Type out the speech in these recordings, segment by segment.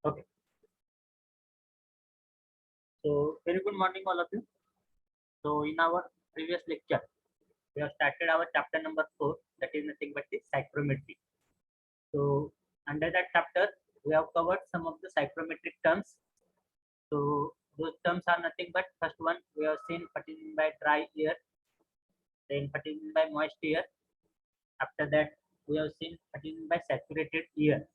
Okay. So very good morning, all of you. So in our previous lecture, we have started our chapter number 4, that is nothing but the psychrometry. So under that chapter, we have covered some of the psychrometric terms. So those terms are nothing but first one we have seen what is meant by dry air, then what is meant by moist air. After that, we have seen what is meant by saturated air.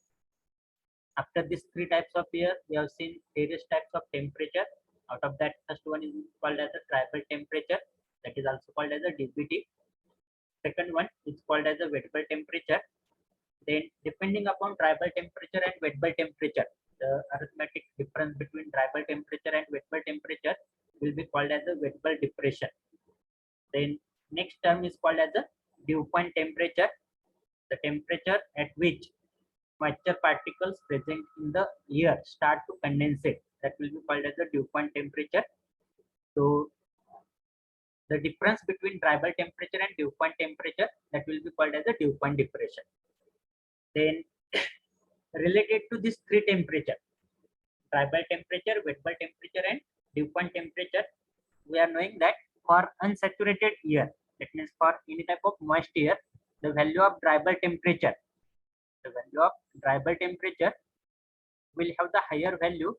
After these three types of air, we have seen various types of temperature. Out of that, first one is called as a tribal temperature, that is also called as a DBT. Second one is called as a wet bulb temperature. Then, depending upon tribal temperature and wet bulb temperature, the arithmetic difference between tribal temperature and wet bulb temperature will be called as a wet bulb depression. Then, next term is called as a dew point temperature, the temperature at which moisture particles present in the air start to condensate. That will be called as the dew point temperature. So the difference between tribal temperature and dew point temperature, that will be called as the dew point depression. Then related to these three temperature, tribal temperature, wet bulb temperature and dew point temperature, we are knowing that for unsaturated air, that means for any type of moist air, the value of tribal temperature, the value of tribal temperature will have the higher value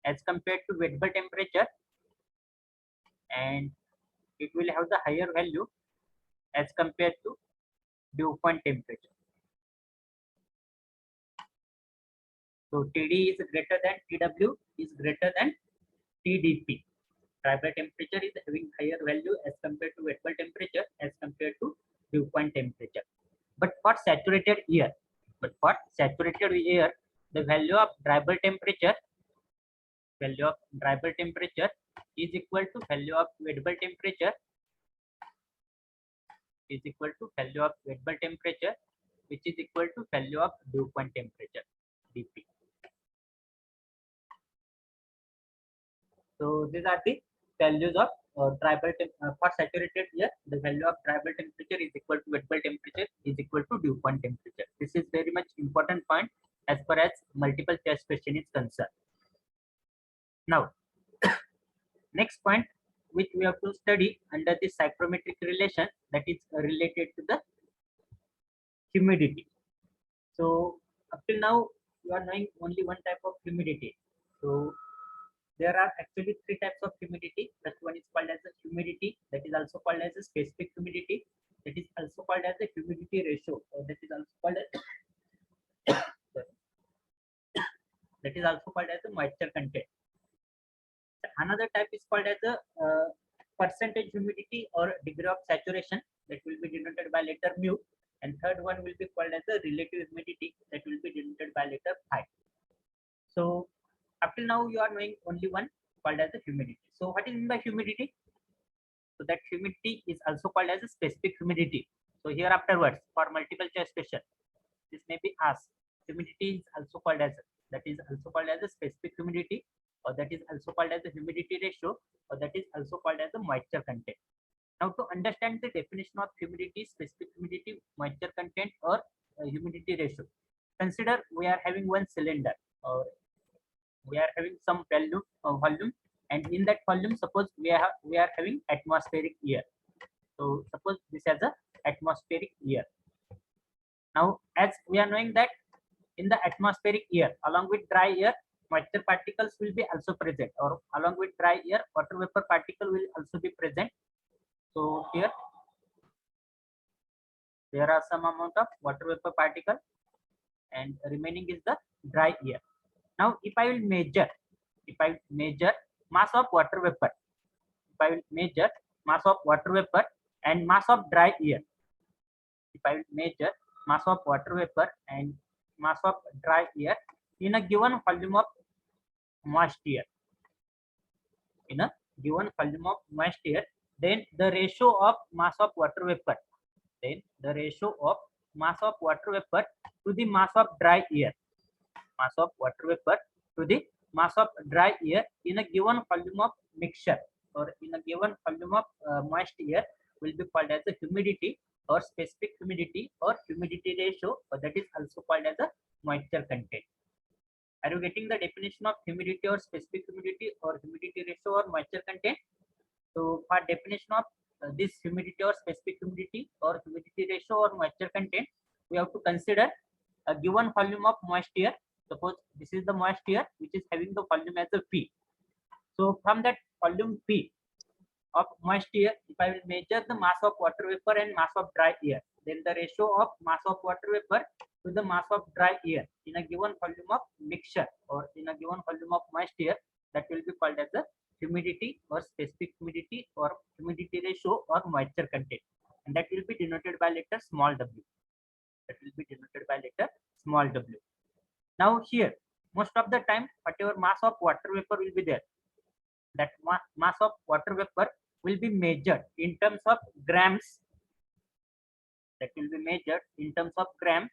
as compared to wet bulb temperature, and it will have the higher value as compared to dew point temperature. So TD is greater than TW is greater than TDP. Tribal temperature is having higher value as compared to wet bulb temperature as compared to dew point temperature. But for saturated air, the value of tribal temperature is equal to value of wet bulb temperature is equal to value of wet bulb temperature, which is equal to value of dew point temperature, dP. So these are the values of for saturated air. The value of tribal temperature is equal to wet bulb temperature is equal to dew point temperature. This is very much important point as far as multiple choice question is concerned. Now, next point which we have to study under the psychrometric relation, that is related to the humidity. So up till now you are knowing only one type of humidity. So there are actually three types of humidity. First one is called as the humidity, that is also called as a specific humidity, that is also called as the humidity ratio, or that is also called as that is also called as the moisture content. Another type is called as the percentage humidity or degree of saturation, that will be denoted by letter mu, and third one will be called as the relative humidity, that will be denoted by letter phi. So up till now you are knowing only one called as the humidity. So what is meant by humidity? So that humidity is also called as a specific humidity. So here afterwards for multiple choice question, this may be asked. Humidity is also called as a specific humidity, or that is also called as the humidity ratio, or that is also called as the moisture content. Now to understand the definition of humidity, specific humidity, moisture content, or humidity ratio, consider we are having one cylinder, or we are having some volume, and in that volume suppose we are having atmospheric air. So suppose this as a atmospheric air. Now as we are knowing that in the atmospheric air along with dry air, moisture particles will be also present, or along with dry air, water vapor particle will also be present. So here there are some amount of water vapor particle, and remaining is the dry air. Now if I will measure mass of water vapor, and mass of dry air, if I will measure mass of water vapor and mass of dry air in a given volume of moist air, then the ratio of mass of water vapor, to the mass of dry air, in a given volume of mixture, or in a given volume of moist air, will be called as a humidity, or specific humidity, or humidity ratio, or that is also called as a moisture content. Are you getting the definition of humidity or specific humidity or humidity ratio or moisture content? So for definition of this humidity or specific humidity or humidity ratio or moisture content, we have to consider a given volume of moisture. Suppose this is the moisture which is having the volume as a P. So from that volume P of moisture, if I will measure the mass of water vapor and mass of dry air, then the ratio of mass of water vapor to the mass of dry air in a given volume of mixture or in a given volume of moisture, that will be called as the humidity or specific humidity or humidity ratio or moisture content, and that will be denoted by letter small w. That will be denoted by letter small w. Now here, most of the time, whatever mass of water vapor will be there, that mass of water vapor will be measured in terms of grams. That will be measured in terms of grams.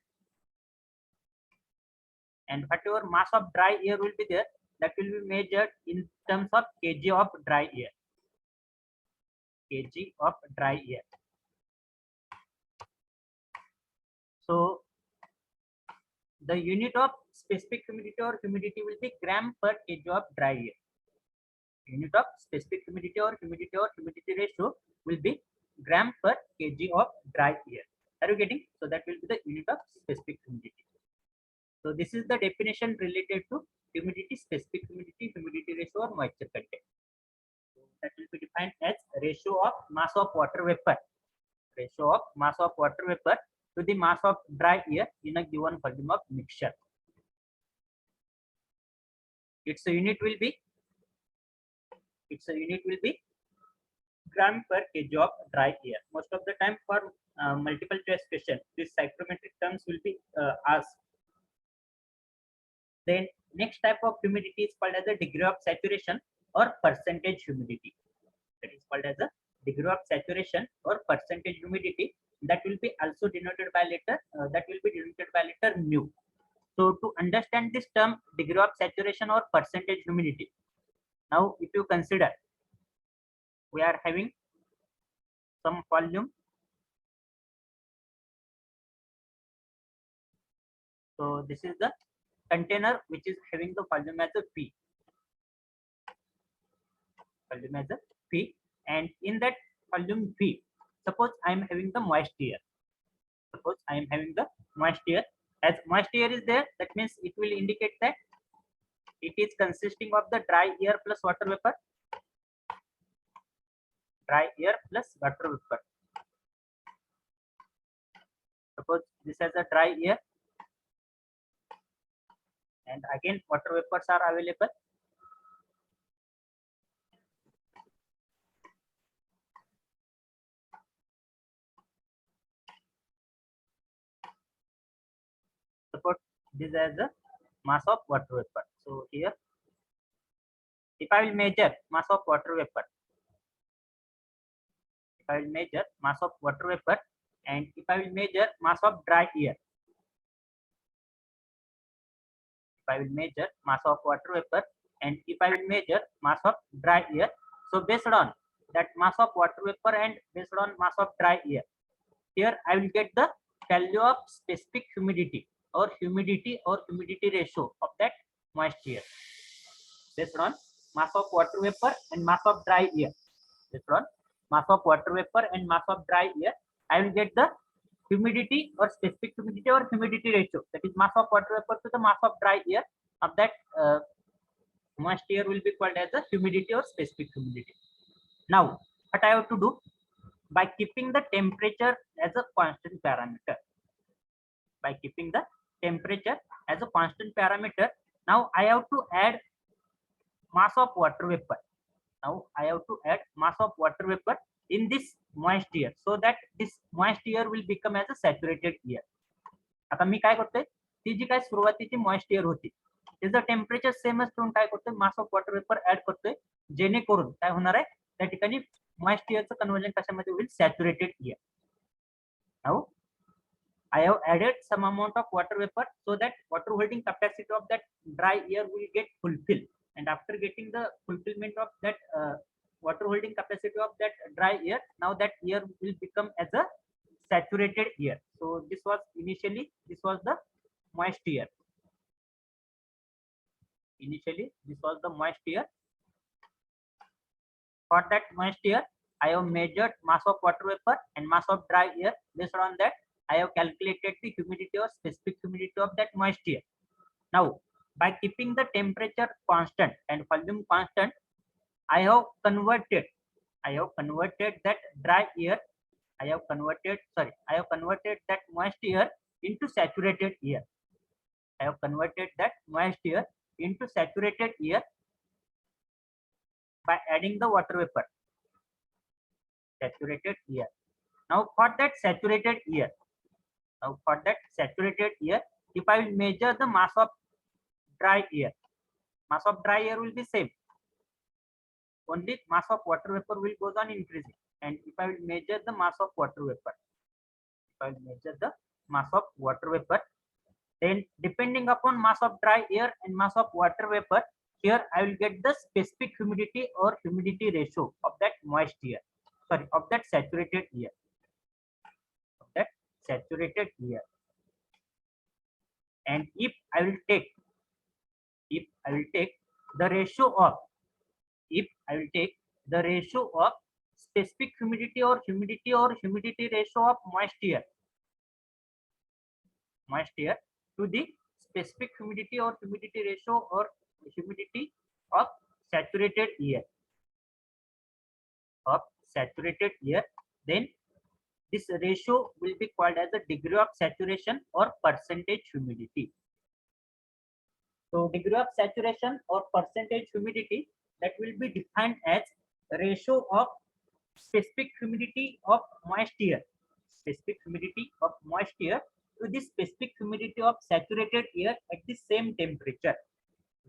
And whatever mass of dry air will be there, that will be measured in terms of kg of dry air. Kg of dry air. So the unit of specific humidity or humidity will be gram per kg of dry air. Unit of specific humidity or humidity ratio will be gram per kg of dry air. Are you getting? So that will be the unit of specific humidity. So this is the definition related to humidity, specific humidity, humidity ratio or moisture content. So that will be defined as ratio of mass of water vapor. Ratio of mass of water vapor to the mass of dry air in a given volume of mixture. Its unit will be gram per kg of dry air. Most of the time for multiple choice question, this psychrometric terms will be asked. Then next type of humidity is called as a degree of saturation or percentage humidity. That is called as a degree of saturation or percentage humidity. That will be also denoted by letter mu. So to understand this term degree of saturation or percentage humidity, now if you consider we are having some volume. So this is the container which is having the volume as a P. Volume as a P, and in that volume P, suppose I am having the moist air. Suppose I am having the moist air. As moist air is there, that means it will indicate that it is consisting of the dry air plus water vapor. Dry air plus water vapor. Suppose this has a dry air, and again water vapors are available. Suppose this has a mass of water vapor. So here, if I will measure mass of water vapor, I will measure mass of water vapor, and if I will measure mass of dry air, if I will measure mass of water vapor, and if I will measure mass of dry air, so based on that mass of water vapor and based on mass of dry air, here I will get the value of specific humidity or humidity ratio of that moist air based on mass of water vapor and mass of dry air. Based on mass of water vapor and mass of dry air, I will get the humidity or specific humidity or humidity ratio. That is mass of water vapor to the mass of dry air of that moist air will be called as the humidity or specific humidity. Now, what I have to do? By keeping the temperature as a constant parameter. By keeping the temperature as a constant parameter, now I have to add mass of water vapor. Now I have to add mass of water vapor in this moist air, so that this moist air will become as a saturated air. आता मी काय करतोय, ती जी काय सुरुवातीची moist air होती त्याचं temperature सेमच ठेवून काय करतोय, mass of water vapour add करतोय, जेणेकरून काय होणार आहे, त्या ठिकाणी मॉइस्ट एअरचं कन्वर्जन कशामध्ये होईल, saturated air. Now I have added some amount of water vapor so that water holding capacity of that dry air will get fulfilled, and after getting the fulfillment of that water holding capacity of that dry air, now that air will become as a saturated air. So this was the moist air. Initially, this was the moist air. For that moist air, I have measured mass of water vapor and mass of dry air. Based on that, I have calculated the humidity or specific humidity of that moist air. Now, by keeping the temperature constant and volume constant, I have converted that dry air. I have converted that moist air into saturated air. I have converted that moist air into saturated air by adding the water vapor. Saturated air. Now for that saturated air, if I will measure the mass of dry air will be same. Only mass of water vapor will goes on increasing. And if I will measure the mass of water vapor, then depending upon mass of dry air and mass of water vapor, here I will get the specific humidity or humidity ratio of that moist air. Sorry, of that saturated air. And if I will take the ratio of specific humidity or humidity ratio of moist air to the specific humidity or humidity ratio or humidity of saturated air, then this ratio will be called as the degree of saturation or percentage humidity. So degree of saturation or percentage humidity, that will be defined as ratio of specific humidity of moist air to the specific humidity of saturated air at the same temperature.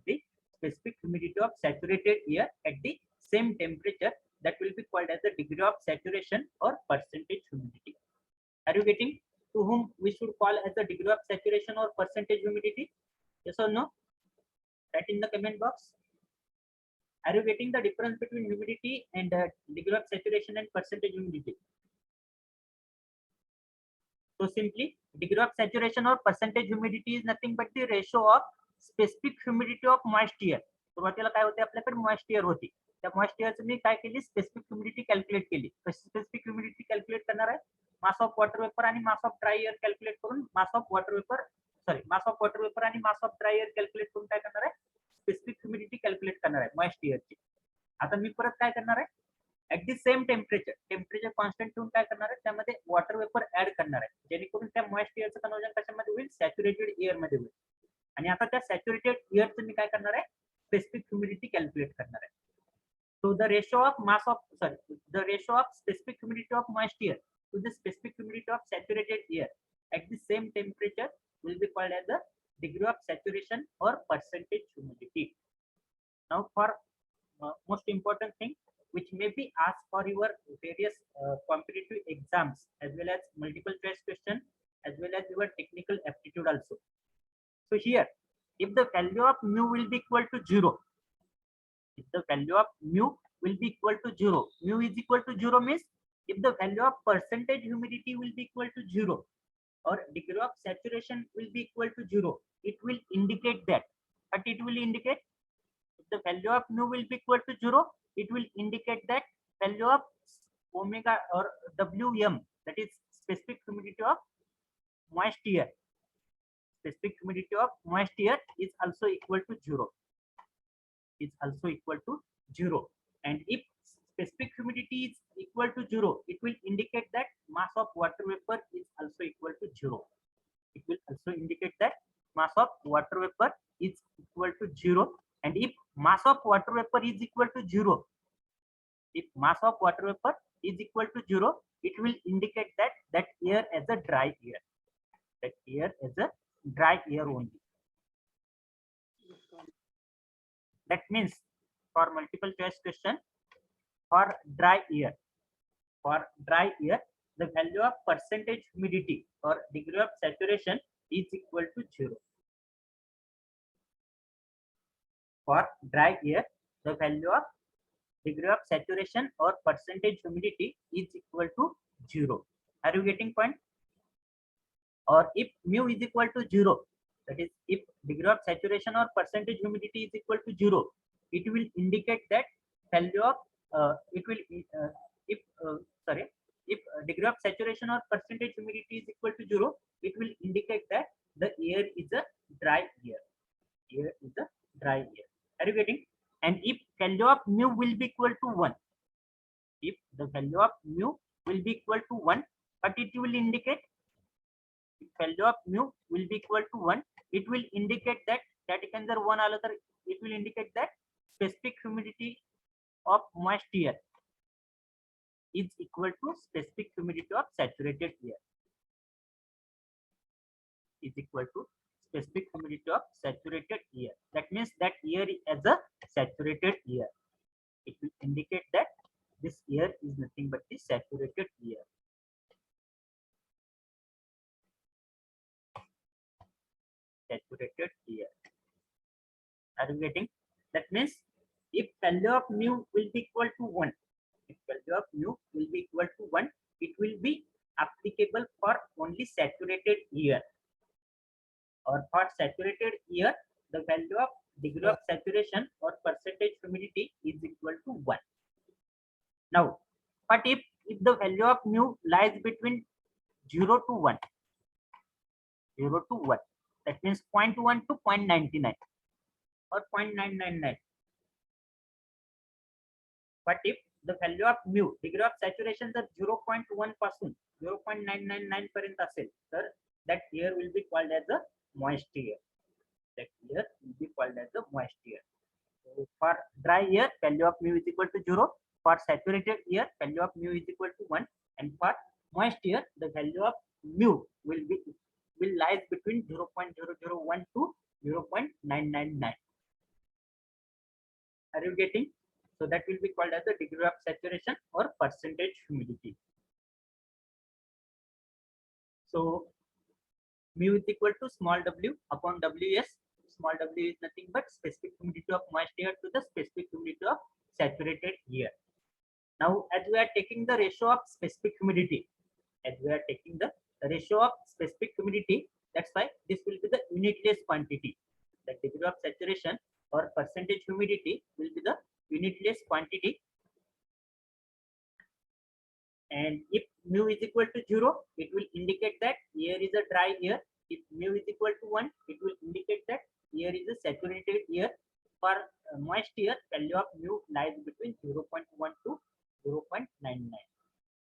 The specific humidity of saturated air at the same temperature, that will be called as the degree of saturation or percentage humidity. Are you getting to whom we should call as the degree of saturation or percentage humidity? Yes or no? Write in the comment box. Are you getting the difference between humidity and degree of saturation and percentage humidity? So simply, degree of saturation or percentage humidity is nothing but the ratio of specific humidity of moist air. सुरुवातीला काय होते आपल्याकडे moist air होती. त्या moist air मी काय केली, specific humidity calculate केली. Specific humidity calculate करणार आहे mass of water vapor आणि mass of dry air calculate करून mass of water vapor आणि mass of dry air calculate करून काय करणार आहे, specific humidity calculate करणार आहे moist air ची. आता मी परत काय करणार आहे, at the same temperature constant ठेवून काय करणार आहे, त्यामध्ये वॉटर वेपर ऍड करणार आहे, जेणेकरून त्या मॉइस्ट एअरचं कन्वर्जन कशामध्ये होईल, सॅच्युरेटेड एअर मध्ये होईल. आणि आता त्या सॅच्युरेटेड एअरचं मी काय करणार आहे, स्पेसिफिक ह्युमिडिटी कॅल्क्युलेट करणार आहे. So the ratio of specific humidity of moist air to the specific humidity of saturated air at the same temperature will be called as the degree of saturation or percentage humidity. Now for most important thing which may be asked for your various competitive exams as well as multiple choice question as well as your technical aptitude also. So here, if the value of mu will be equal to 0, mu is equal to 0 means if the value of percentage humidity will be equal to 0 or degree of saturation will be equal to 0, it will indicate that. But it will indicate, if the value of mu will be equal to 0, it will indicate that value of omega or Wm, that is specific humidity of moist air. Specific humidity of moist air is also equal to 0. And if specific humidity is equal to 0, it will indicate that mass of water vapor is also equal to 0. It will also indicate that mass of water vapor is equal to 0. And if mass of water vapor is equal to 0, it will indicate that air as a dry air. Only. That means for multiple choice question, for dry air, the value of percentage humidity or degree of saturation is equal to 0. For dry air, the value of degree of saturation or percentage humidity is equal to 0. Are you getting point? Or if mu is equal to 0, That is, if degree of saturation or percentage humidity is equal to 0, it will indicate that value of it will if sorry if degree of saturation or percentage humidity is equal to 0, it will indicate that the air is a dry air. Air is a dry air. Are you getting? And if value of mu will be equal to 1, if the value of mu will be equal to 1, but it will indicate, if value of mu will be equal to 1, it will indicate that one another, it will indicate that specific humidity of moist air is equal to specific humidity of saturated air, is equal to specific humidity of saturated air. That means that air as a saturated air. It will indicate that this air is nothing but the saturated air. Saturated air. Are you getting? That means if value of mu will be equal to 1, if value of mu will be equal to 1, it will be applicable for only saturated air. Or for saturated air, the value of degree of saturation or percentage humidity is equal to 1. Now, but if the value of mu lies between 0 to 1, 0 to 1, that means 0.1 to 0.99 or 0.999. But if the value of mu, degree of saturation जर 0.1 पासून 0.999 पर्यंत असेल, तर that air will be called as a moist air. That air will be called as a moist air. So for dry air, value of mu is equal to 0. For saturated air, value of mu is equal to 1. And for moist air, the value of mu will lies between 0.0001 to 0.999. Are you getting? So that will be called as the degree of saturation or percentage humidity. So mu is equal to small w upon Ws. Small w is nothing but specific humidity of moist air to the specific humidity of saturated air. Now, as we are taking the ratio of specific humidity, that's why this will be the unitless quantity. The degree of saturation or percentage humidity will be the unitless quantity. And if mu is equal to 0, it will indicate that air is a dry air. If mu is equal to 1, it will indicate that air is a saturated air. For moist air, value of mu lies between 0.1 to 0.99.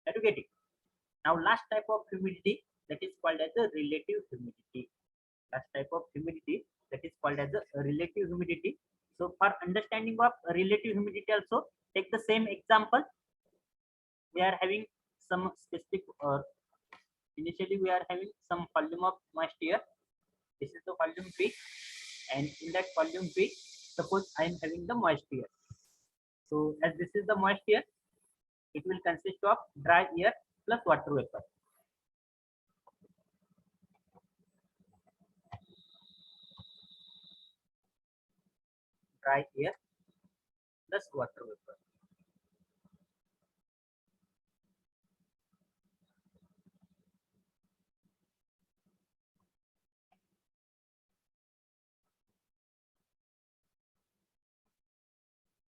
Are you getting? Now, last type of humidity, that is called as a relative humidity. Last type of humidity, that is called as a relative humidity. So, for understanding of relative humidity also, take the same example. We are having some specific, initially we are having some volume of moist air. This is the volume P, and in that volume P, suppose I am having the moist air. So, as this is the moist air, it will consist of dry air plus water vapor. Dry air plus water vapor.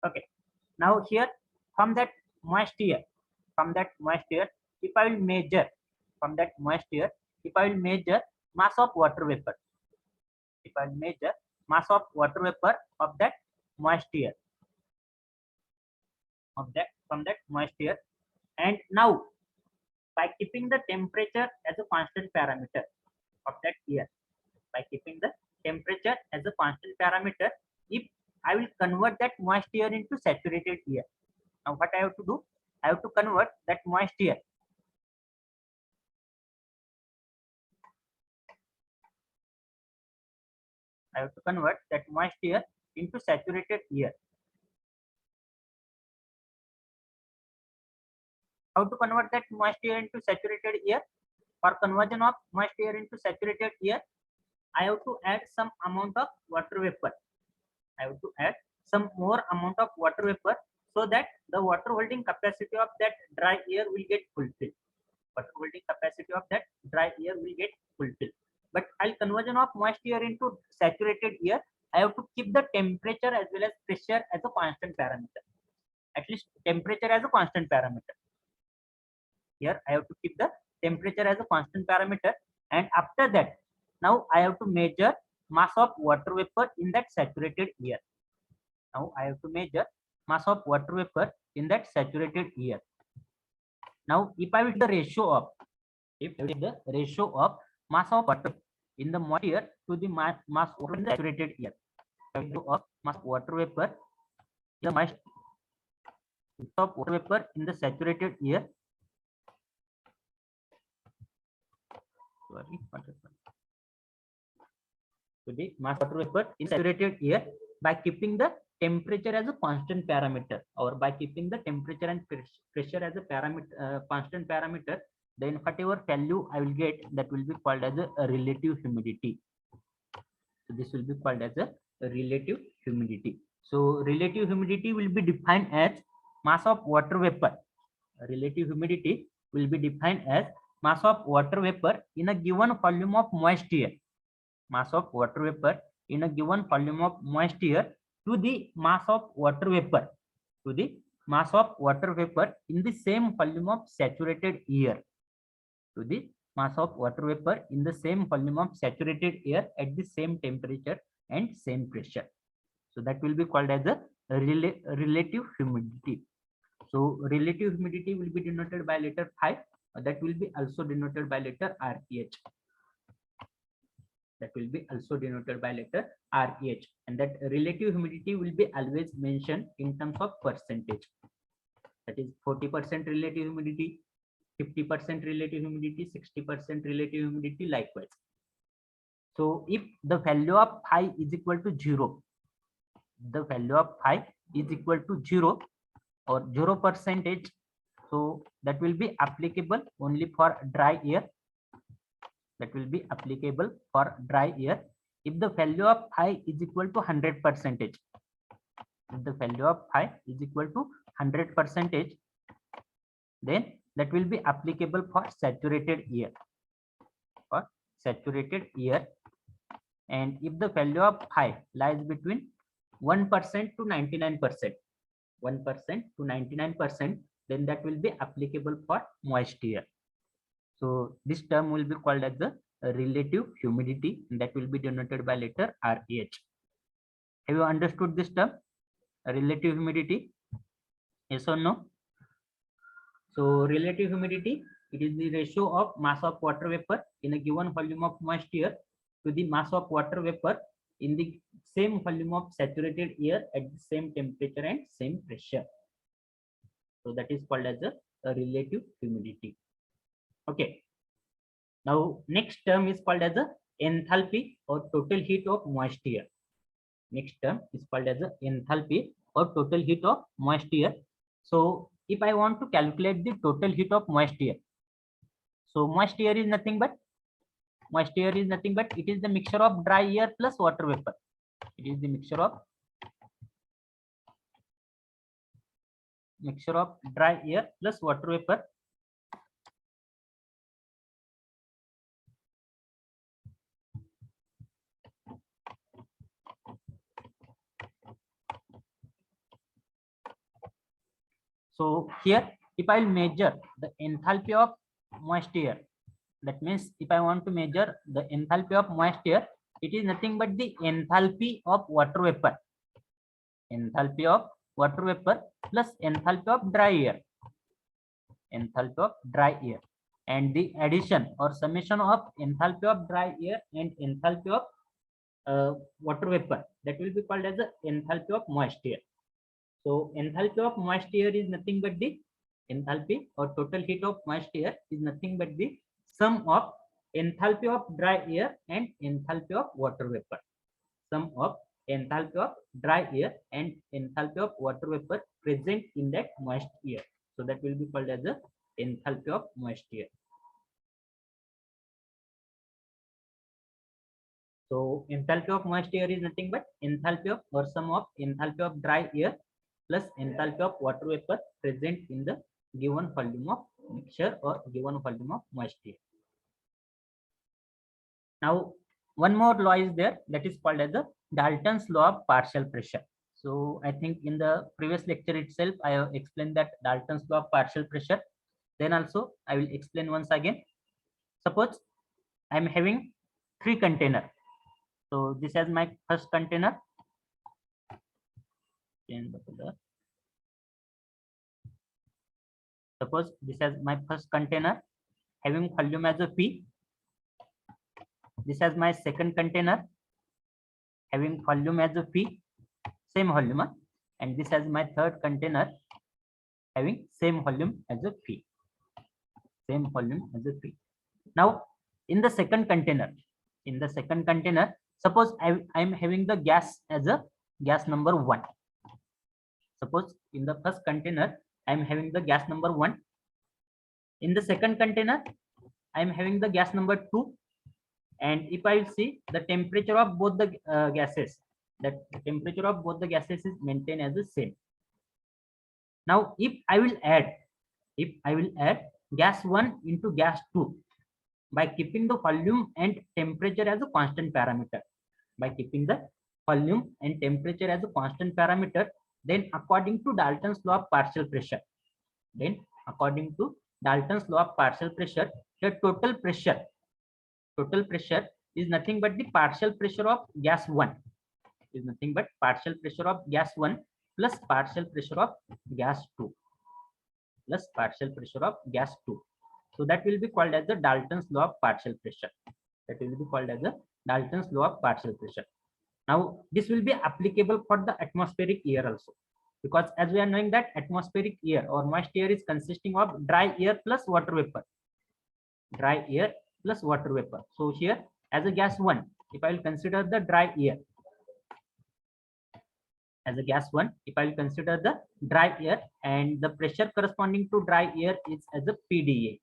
Okay. Now here from that moist air, if I will measure from that moist air, if I will measure mass of water vapor, if I will measure mass of water vapor of that moist air, from that moist air, and now by keeping the temperature as a constant parameter of that air, by keeping the temperature as a constant parameter, if I will convert that moist air into saturated air. Now what I have to do? I have to convert that moist air. I have to convert that moist air into saturated air. How to convert that moist air into saturated air? For conversion of moist air into saturated air, I have to add some amount of water vapor. I have to add some more amount of water vapor so that the water holding capacity of that dry air will get fulfilled. Water holding capacity of that dry air will get fulfilled. but while conversion of moist air into saturated air, I have to keep the temperature as well as pressure as a constant parameter. At least temperature as a constant parameter. Here I have to keep the temperature as a constant parameter, and after that, now I have to measure mass of water vapor in that saturated air. Now I have to measure mass of water vapor in that saturated air. Now if I will the ratio of mass of water in the moist air to the mass of in the saturated air, of mass water vapor, the mass of water vapor in the saturated air. Sorry, to the mass water vapor in saturated air by keeping the temperature as a constant parameter, or by keeping the temperature and pressure as a parameter, constant parameter, then whatever value I will get, that will be called as a relative humidity. So this will be called as a relative humidity. So relative humidity will be defined as mass of water vapor. Relative humidity will be defined as mass of water vapor in a given volume of moist air. Mass of water vapor in a given volume of moist air to the mass of water vapor, to the mass of water vapor in the same volume of saturated air, to the mass of water vapor in the same volume of saturated air at the same temperature and same pressure. So that will be called as a relative humidity. So relative humidity will be denoted by letter phi. That will be also denoted by letter REH. That will be also denoted by letter REH, and that relative humidity will be always mentioned in terms of percentage. That is 40% relative humidity, 50% relative humidity, 60% relative humidity, likewise. So if the value of phi is equal to 0, the value of phi is equal to 0 or 0%, so that will be applicable only for dry air. That will be applicable for dry air. If the value of phi is equal to 100%, if the value of phi is equal to 100%, then that will be applicable for saturated air. For saturated air, and if the value of phi lies between 1% to 99%, 1% to 99%, then that will be applicable for moist air. So this term will be called as the relative humidity, and that will be denoted by letter REH. Have you understood this term, relative humidity? Yes or no? So relative humidity, it is the ratio of mass of water vapor in a given volume of moist air to the mass of water vapor in the same volume of saturated air at the same temperature and same pressure. So that is called as a relative humidity. Okay. Now next term is called as a enthalpy or total heat of moist air. Next term is called as a enthalpy or total heat of moist air. So if I want to calculate the total heat of moist air, so moist air is nothing but it is the mixture of dry air plus water vapor. It is the mixture of dry air plus water vapor. So here, if I will measure the enthalpy of moist air, that means if I want to measure the enthalpy of moist air, it is nothing but the enthalpy of water vapor. Enthalpy of water vapor plus enthalpy of dry air. Enthalpy of dry air. And the addition or summation of enthalpy of dry air and enthalpy of water vapor, that will be called as the enthalpy of moist air. So enthalpy of moist air is nothing but the enthalpy or total heat of moist air is nothing but the sum of enthalpy of dry air and enthalpy of water vapor. Sum of enthalpy of dry air and enthalpy of water vapor present in that moist air. So that will be called as the enthalpy of moist air. So enthalpy of moist air is nothing but enthalpy of or sum of enthalpy of dry air plus enthalpy of water vapor present in the given volume of mixture or given volume of moist air. Now, one more law is there that is called as the Dalton's law of partial pressure. So I think in the previous lecture itself, I have explained that Dalton's law of partial pressure. Then also I will explain once again. Suppose I am having 3 container. So this is my first container. Change the color. Suppose this is my first container having volume as a P. This is my second container having volume as a P, same volume, and this is my third container having same volume as a P, same volume as a P. Now, in the second container, suppose I am having the gas as a gas number 1. Suppose in the first container, I am having the gas number 1. In the second container, I am having the gas number 2. And if I see the temperature of both the gases, that the temperature of both the gases is maintained as the same. Now, if I will add gas 1 into gas 2 by keeping the volume and temperature as a constant parameter, then according to Dalton's law of partial pressure, the total pressure is nothing but the partial pressure of gas 1 plus partial pressure of gas 2 So that will be called as the Dalton's law of partial pressure. Now this will be applicable for the atmospheric air also, because as we are knowing that atmospheric air or moist air is consisting of dry air plus water vapor. So here as a gas 1, if I will consider the dry air as a gas 1, if I will consider the dry air, and the pressure corresponding to dry air is as a PDA,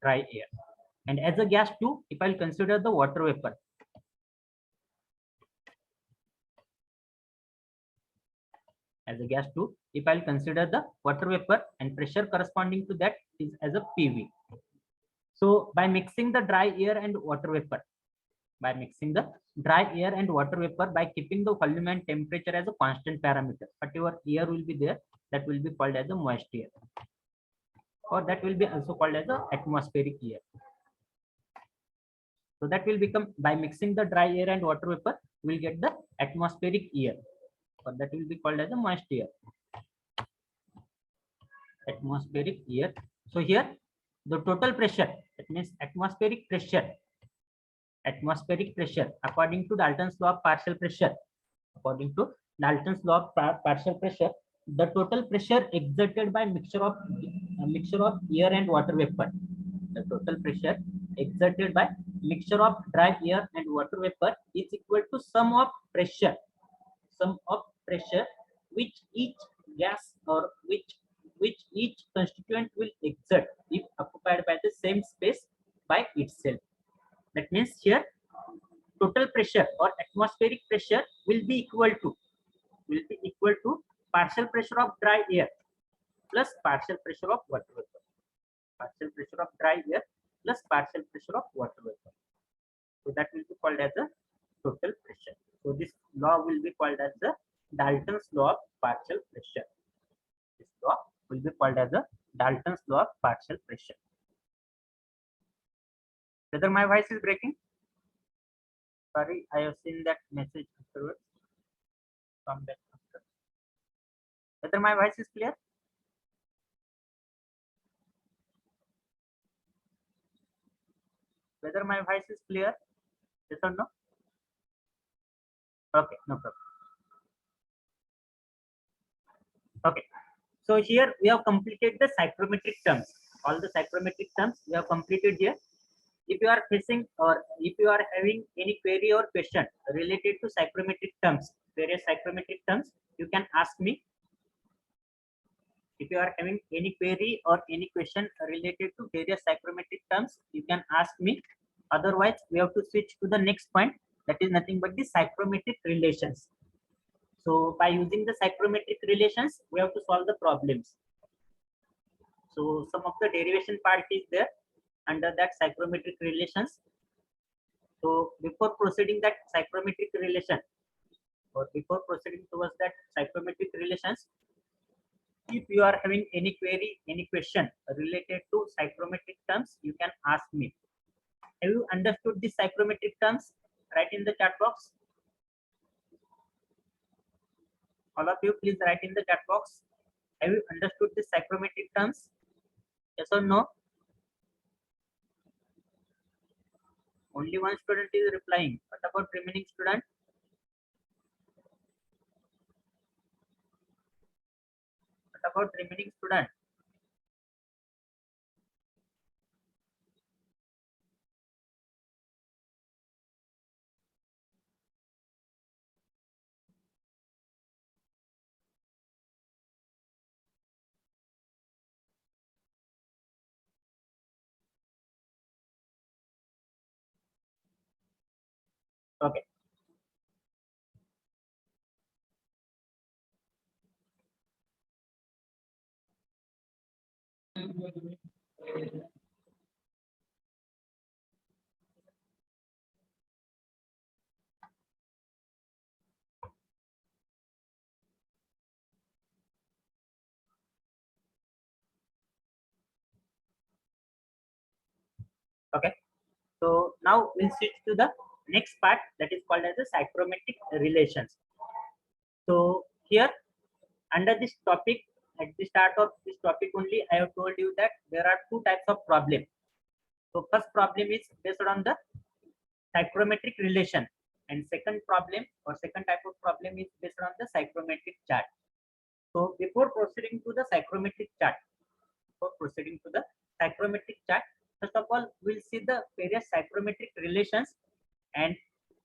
dry air. And as a gas 2, if I will consider the water vapor, and pressure corresponding to that is as a PV. So by mixing the dry air and water vapor, by keeping the volume and temperature as a constant parameter, whatever air will be there, that will be called as a moist air, or that will be also called as the atmospheric air. So that will become, by mixing the dry air and water vapor, we will get the atmospheric air, or that will be called as a moist air. Atmospheric air. So here the total pressure, that means atmospheric pressure, according to Dalton's law of partial pressure, the total pressure exerted by mixture of air and water vapor, dry air and water vapor is equal to sum of pressure which each gas or which each constituent will exert if occupied by the same space by itself. That means here total pressure or atmospheric pressure will be equal to partial pressure of dry air plus partial pressure of water vapor. So that will be called as a total pressure. So this law will be called as the Dalton's law of partial pressure. Whether my voice is breaking? Sorry, I have seen that message afterwards from that master. Whether my voice is clear? Yes or no? Okay, no problem. Okay, so here we have completed the psychrometric terms. All the psychrometric terms we have completed here. If you are facing or if you are having any query or question related to psychrometric terms, various psychrometric terms, you can ask me. If you are having any query or any question related to various psychrometric terms, you can ask me. Otherwise, we have to switch to the next point, that is nothing but the psychrometric relations. So by using the psychrometric relations, we have to solve the problems. So some of the derivation part is there under that psychrometric relations. So before proceeding that psychrometric relation, or before proceeding towards that psychrometric relations, if you are having any query, any question related to psychrometric terms, you can ask me. Have you understood the psychrometric terms? Write in the chat box. All of you, please write in the chat box. Have you understood the psychrometric terms? Yes or no? Only one student is replying. What about remaining student? What about remaining student? Okay. Okay. So now we'll switch to the next part, that is called as the psychrometric relations. So here under this topic, at the start of this topic only, I have told you that there are two types of problem. So first problem is based on the psychrometric relation, and second problem or second type of problem is based on the psychrometric chart. So before proceeding to the psychrometric chart, first of all, we'll see the various psychrometric relations, and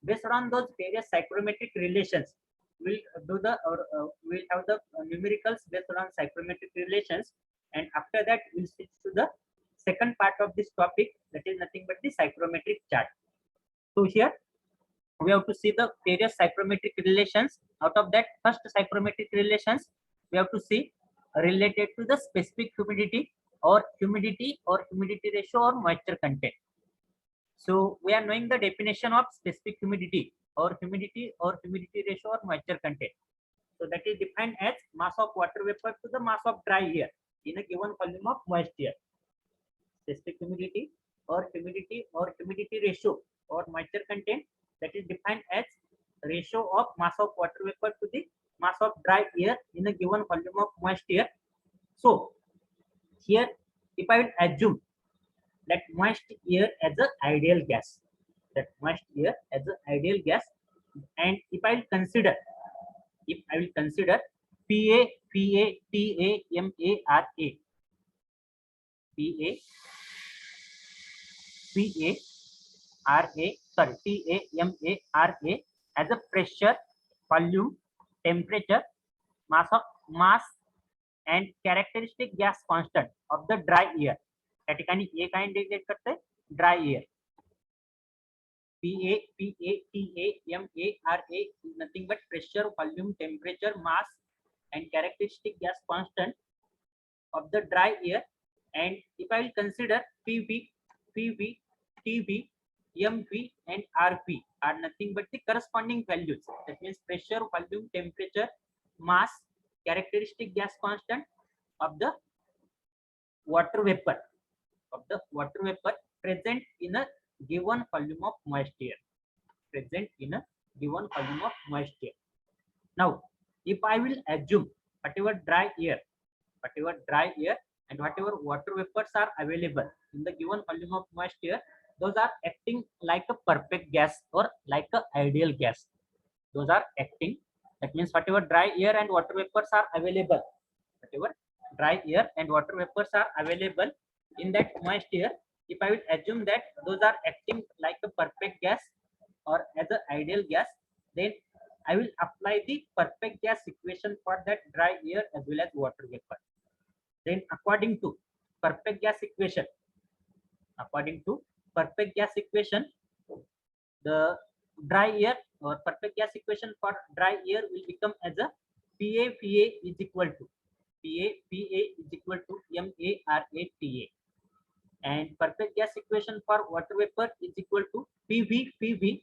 based on those various psychrometric relations, we'll do the or we'll have the numericals based on psychrometric relations, and after that we'll switch to the second part of this topic, that is nothing but the psychrometric chart. So here we have to see the various psychrometric relations. Out of that, first psychrometric relations we have to see related to the specific humidity or humidity ratio or moisture content. So we are knowing the definition of specific humidity or humidity ratio or moisture content. So that is defined as mass of water vapor to the mass of dry air in a given volume of moist air. Specific humidity or humidity ratio or moisture content, that is defined as ratio of mass of water vapor to the mass of dry air in a given volume of moist air. So here, if I will assume that moist air as an ideal gas, and if I will consider, PA, PA, TA, MARA, PA, PA, sorry, TAMARA as a pressure, volume, temperature, mass and characteristic gas constant of the dry air. त्या ठिकाणी ए काय indicate करते, dry air. PATAMARA is nothing but pressure, volume, temperature, mass and characteristic gas constant of the dry air. And if I will consider PV, TB, MV and RP are nothing but the corresponding values. That means pressure, volume, temperature, mass, characteristic gas constant of the water vapor present in a given volume of moist air. Now, if I will assume whatever dry air and whatever water vapors are available in the given volume of moist air, those are acting like a perfect gas or like a ideal gas. Those are acting. That means whatever dry air and water vapors are available, in that moist air, if I will assume that those are acting like a perfect gas or as an ideal gas, then I will apply the perfect gas equation for that dry air as well as water vapor. Then according to perfect gas equation, the dry air or perfect gas equation for dry air will become as a PA is equal to MARATA, and perfect gas equation for water vapor is equal to PV PV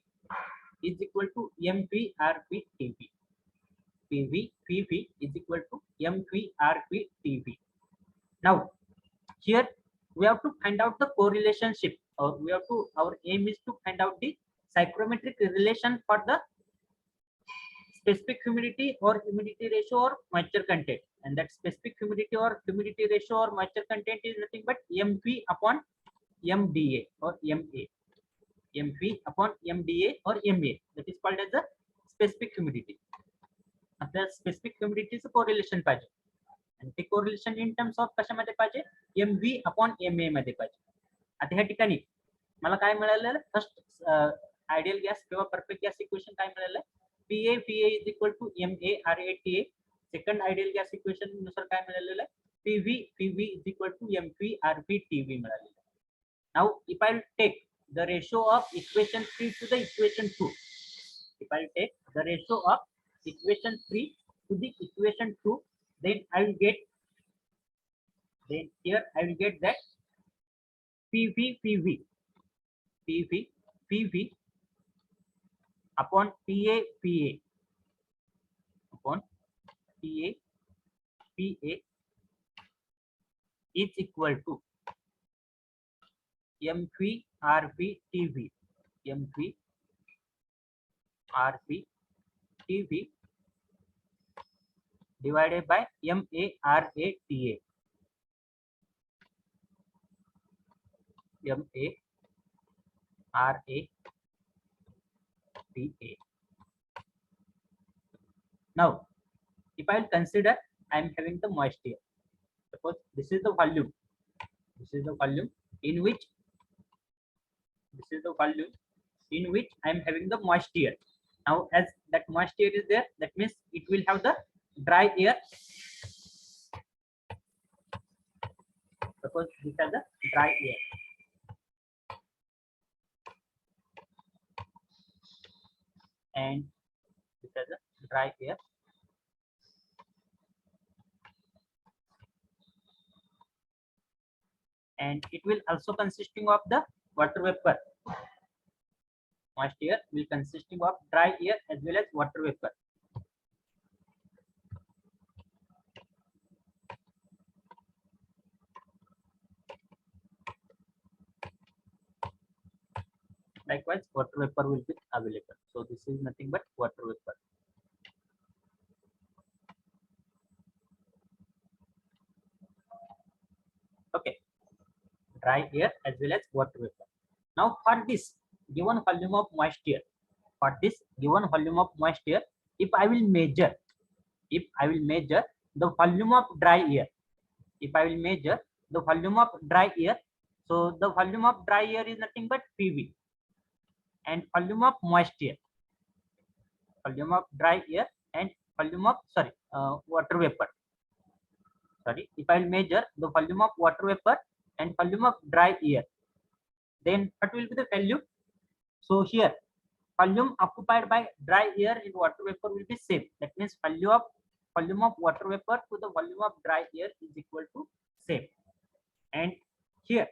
is equal to mv rv tv. PV PV is equal to mv rv tv. Now here we have to find out the correlationship, or we have to, our aim is to find out the psychrometric relation for the specific humidity or humidity ratio or moisture content, and that specific humidity or humidity ratio or moisture content is nothing but mv upon mda or ma. mv upon mda or ma, that is called as the specific humidity. आपल्याला specific humidity चं correlation पाहिजे, आणि ते correlation in terms of कशामध्ये पाहिजे, mv upon ma मध्ये पाहिजे. आता ह्या ठिकाणी मला काय मिळालेलं, फर्स्ट आयडियल गॅस किंवा परफेक्ट गॅस इक्वेशन काय मिळालं, PA PA is equal to MA RATA. Second ideal gas equation नुसार काय मिळालेलं आहे, PV PV is equal to MV RV TV मिळालेलं आहे. Now if I take the ratio of equation 3 to the equation 2, if I take the ratio of equation 3 to the equation 2, then I will get, then here I will get that PV PV PV PV upon PA PA upon PA PA is equal to MV RV TV. MV RV TV divided by MA RA TA. MA RA TA. Now if I will consider, I am having the moisture. Suppose this is the volume. This is the volume in which, this is the volume in which I am having the moisture. Now as that moisture is there, that means it will have the dry air. Suppose these are the dry air. And these are the dry air. And it will also consisting of the water vapor. Moisture will consisting of dry air as well as water vapor. Likewise, water vapor will be available. So this is nothing but water vapor. Okay, dry air as well as water vapor. Now for this given volume of moisture, for this given volume of moisture, if I will measure the volume of dry air, if I will measure the volume of dry air, so the volume of dry air is nothing but PV, and volume of moisture, volume of dry air and volume of water vapor. Sorry, if I will measure the volume of water vapor and volume of dry air, then what will be the value? So here volume occupied by dry air and water vapor will be same. That means volume of water vapor to the volume of dry air is equal to same. And here,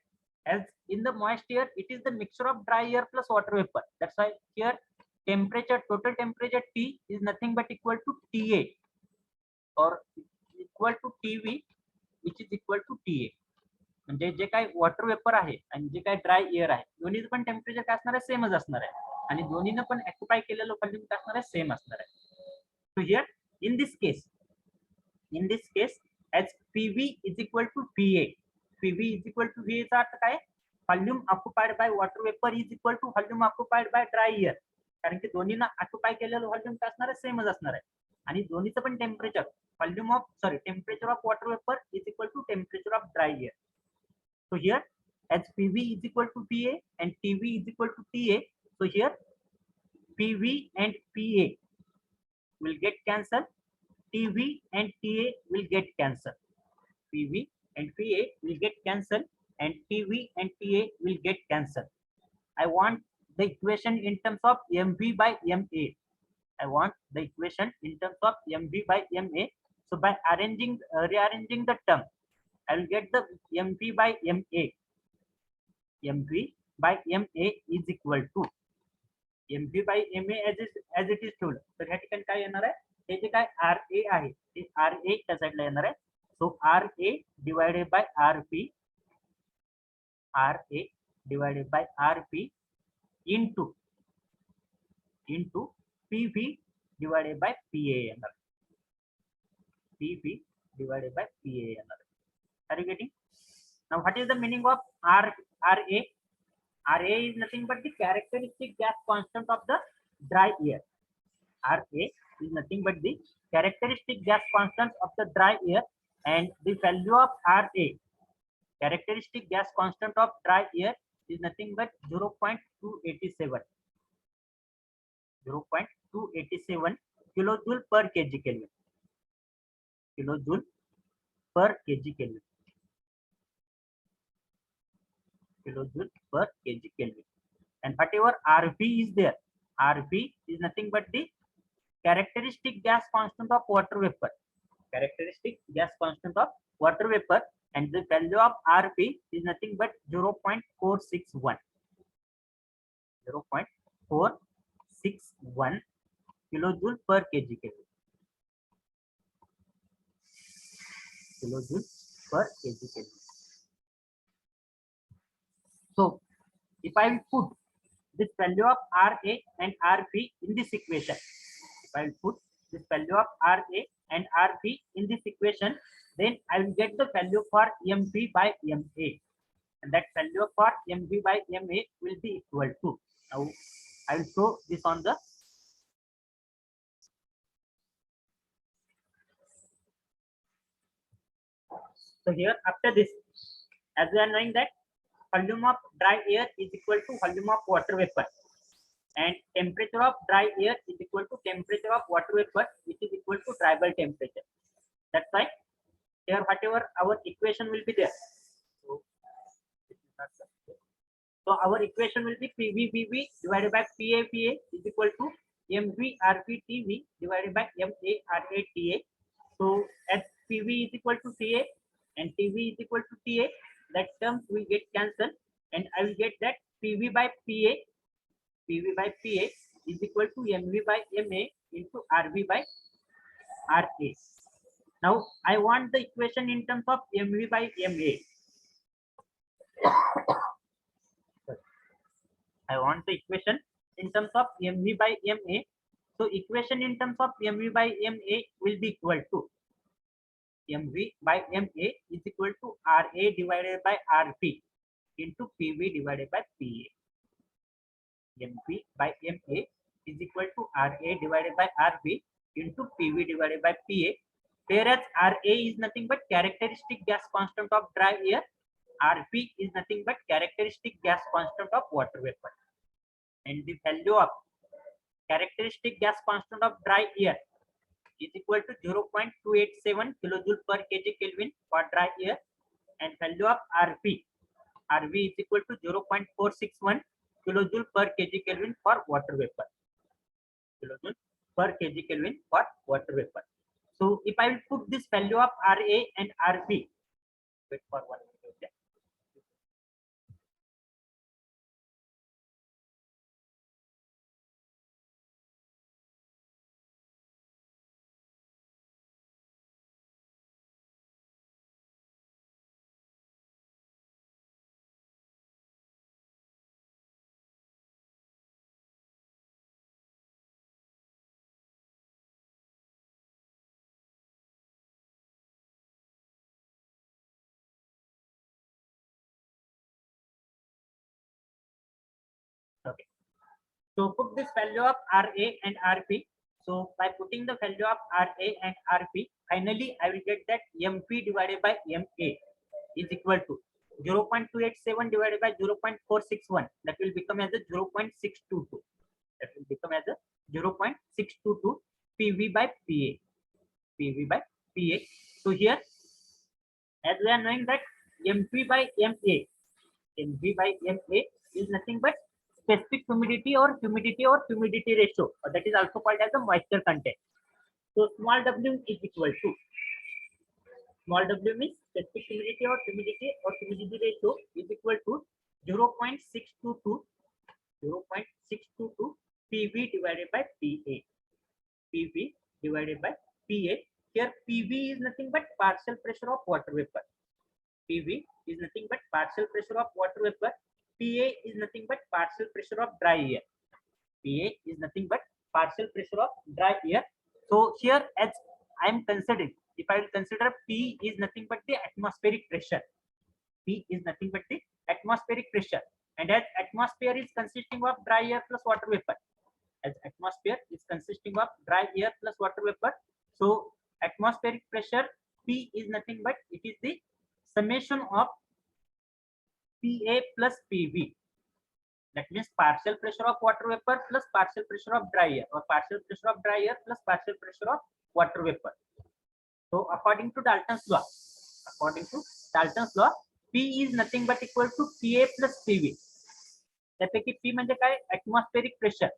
as in the moist air, it is the mixture of dry air plus water vapor. That's why here temperature, total temperature T is nothing but equal to TA or equal to TV, which is equal to TA. म्हणजे जे काय water vapour आहे आणि जे काय dry air आहे, दोन्हीचं पण temperature काय असणार आहे, सेमच असणार आहे, आणि दोन्हीनं पण ऑक्युपाय केलेलं व्हॉल्यूम काय असणार आहे, सेम असणार आहे. So here in this case as PV is equal to PA, PV is equal to VA चा अर्थ काय, volume occupied by water vapour is equal to volume occupied by dry air. कारण की दोन्हीनं ऑक्युपाय केलेलं volume काय असणार आहे, सेमच असणार आहे, आणि दोन्हीचं पण temperature temperature of water vapour is equal to temperature of dry air. So here as PV is equal to PA and TV is equal to TA, so here PV and PA will get cancelled, TV and TA will get cancelled, PV and PA will get cancelled, and TV and TA will get cancelled. I want the equation in terms of MV by MA. I want the equation in terms of MV by MA. So by rearranging the term, I will get the MV by MA. mv by ma is equal to mv by ma as it is told. तर ह्या ठिकाणी काय येणार आहे, हे जे काय ra आहे ते ra त्या साईडला येणार आहे. सो ra divided by rp, ra divided by rp into pv divided by pa येणार, pv divided by pa येणार. Are you getting? Now what is the meaning of ra? Ra is nothing but the characteristic gas constant of the dry air. Ra is nothing but the characteristic gas constant of the dry air, and the value of Ra, characteristic gas constant of dry air, is nothing but 0.287 kilojoule per kg Kelvin. Kilojoule per kg Kelvin. Kilojoule per kg Kelvin. And whatever Rp is there, Rp is nothing but the characteristic gas constant of water vapor. Characteristic gas constant of water vapor, and the value of Rp is nothing but 0.461. 0.461 kilojoule per kg Kelvin. Kilojoule per kg Kelvin. So, if I will put this value of Ra and Rp in this equation, if I will put this value of Ra and Rp in this equation, then I will get the value for mv by ma, and that value for mv by ma will be equal to, now I will show this on the, so here after this, as we are knowing that volume of dry air is equal to volume of water vapor, and temperature of dry air is equal to temperature of water vapor, which is equal to dry bulb temperature. That's why here whatever our equation will be there. So our equation will be PVBV divided by PAPA is equal to MVRPTV divided by MARATA. So as PV is equal to TA and TV is equal to TA, that terms will get cancelled, and I will get that PV by PA is equal to MV by MA into RV by RA. Now I want the equation in terms of MV by MA. I want the equation in terms of mv by ma. So equation in terms of mv by ma will be equal to mv by ma is equal to ra divided by rp into pv divided by pa. mv by ma is equal to ra divided by rp into pv divided by pa, whereas ra is nothing but characteristic gas constant of dry air, rp is nothing but characteristic gas constant of water vapor, and the value of characteristic gas constant of dry air is equal to 0.287 kilojoule per kg Kelvin for dry air, and value of rp is equal to 0.461 kilojoule per kg Kelvin for water vapor. Kilojoule per kg Kelvin for water vapor. So if I will put this value of ra and rp, wait for 1 minute. Okay. Okay. So put this value of RA and RP. So by putting the value of RA and RP, finally I will get that MP divided by MA is equal to 0.287 divided by 0.461. That will become as a 0.622. That will become as a 0.622 PV by PA. PV by PA. So here, as we are knowing that MP by MA, MP by MA is nothing but specific humidity or humidity ratio, or that is also called as the moisture content. So small w is equal to, small w means specific humidity or humidity ratio is equal to 0.622 PV divided by PA. PV divided by PA. Here PV is nothing but partial pressure of water vapor. PV is nothing but partial pressure of water vapor. PA is nothing but partial pressure of dry air. PA is nothing but partial pressure of dry air. So here, as I am considering, if I will consider P is nothing but the atmospheric pressure. P is nothing but the atmospheric pressure. And as atmosphere is consisting of dry air plus water vapor, as atmosphere is consisting of dry air plus water vapor, so atmospheric pressure P is nothing but it is the summation of PA plus PV. That means partial pressure of water vapor plus partial pressure of dry air, or partial pressure of dry air plus partial pressure of water vapor. So according to Dalton's law, P is nothing but equal to PA plus PV. त्यापैकी P म्हणजे काय, atmospheric pressure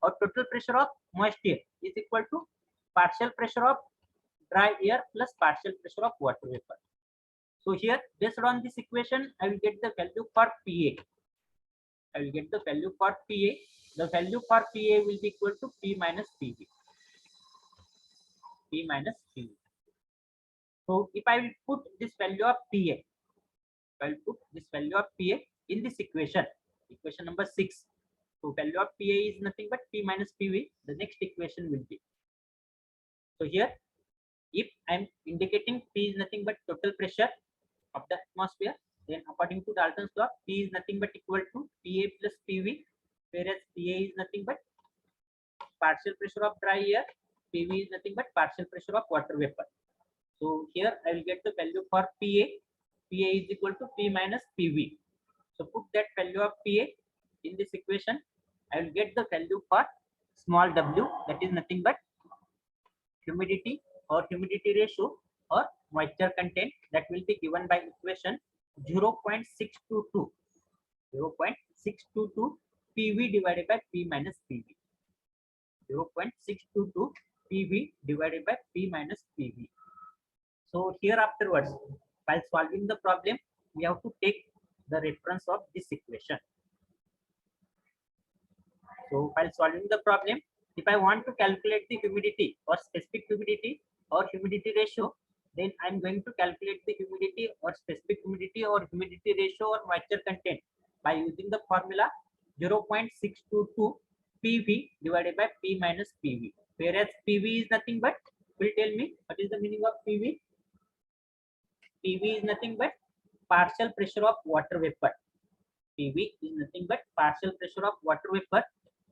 or total pressure of moist air is equal to partial pressure of dry air plus partial pressure of water vapor. So here, based on this equation, I will get the value for PA. The value for PA will be equal to P minus PV. So if I will put this value of PA, in this equation number 6. So value of PA is nothing but P minus PV. The next equation will be. So here, if I am indicating P is nothing but total pressure of the atmosphere, then according to Dalton's law, P is nothing but equal to PA plus PV, whereas PA is nothing but partial pressure of dry air, PV is nothing but partial pressure of water vapor. So here I will get the value for PA. PA is equal to P minus PV. So put that value of PA in this equation. I will get the value for small w, that is nothing but humidity or humidity ratio or moisture content, that will be given by equation 0.622 PV divided by P minus PV. 0.622 PV divided by P minus PV. So here afterwards, while solving the problem, we have to take the reference of this equation. So while solving the problem, if I want to calculate the humidity or specific humidity or humidity ratio, then I'm going to calculate the humidity or specific humidity or humidity ratio or moisture content by using the formula 0.622 PV divided by P minus PV. Whereas PV is nothing but, will tell me what is the meaning of PV? PV is nothing but partial pressure of water vapor. PV is nothing but partial pressure of water vapor.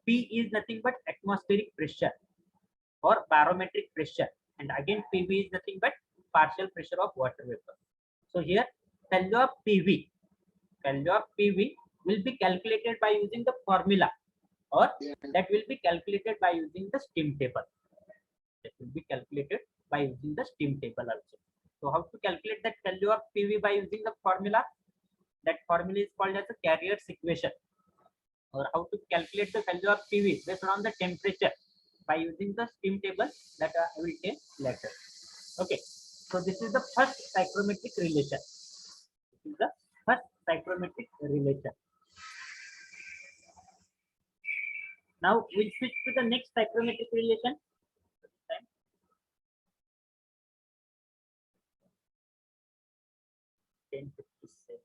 P is nothing but atmospheric pressure or barometric pressure, and again PV is nothing but partial pressure of water vapor. So here, value of PV will be calculated by using the formula, or that will be calculated by using the steam table. Also. So how to calculate that value of PV by using the formula? That formula is called as the Carrier's equation. Or how to calculate the value of PV based on the temperature by using the steam table, that I will tell later. Okay. So this is the first psychrometric relation. Now we'll switch to the next psychrometric relation. 10:57.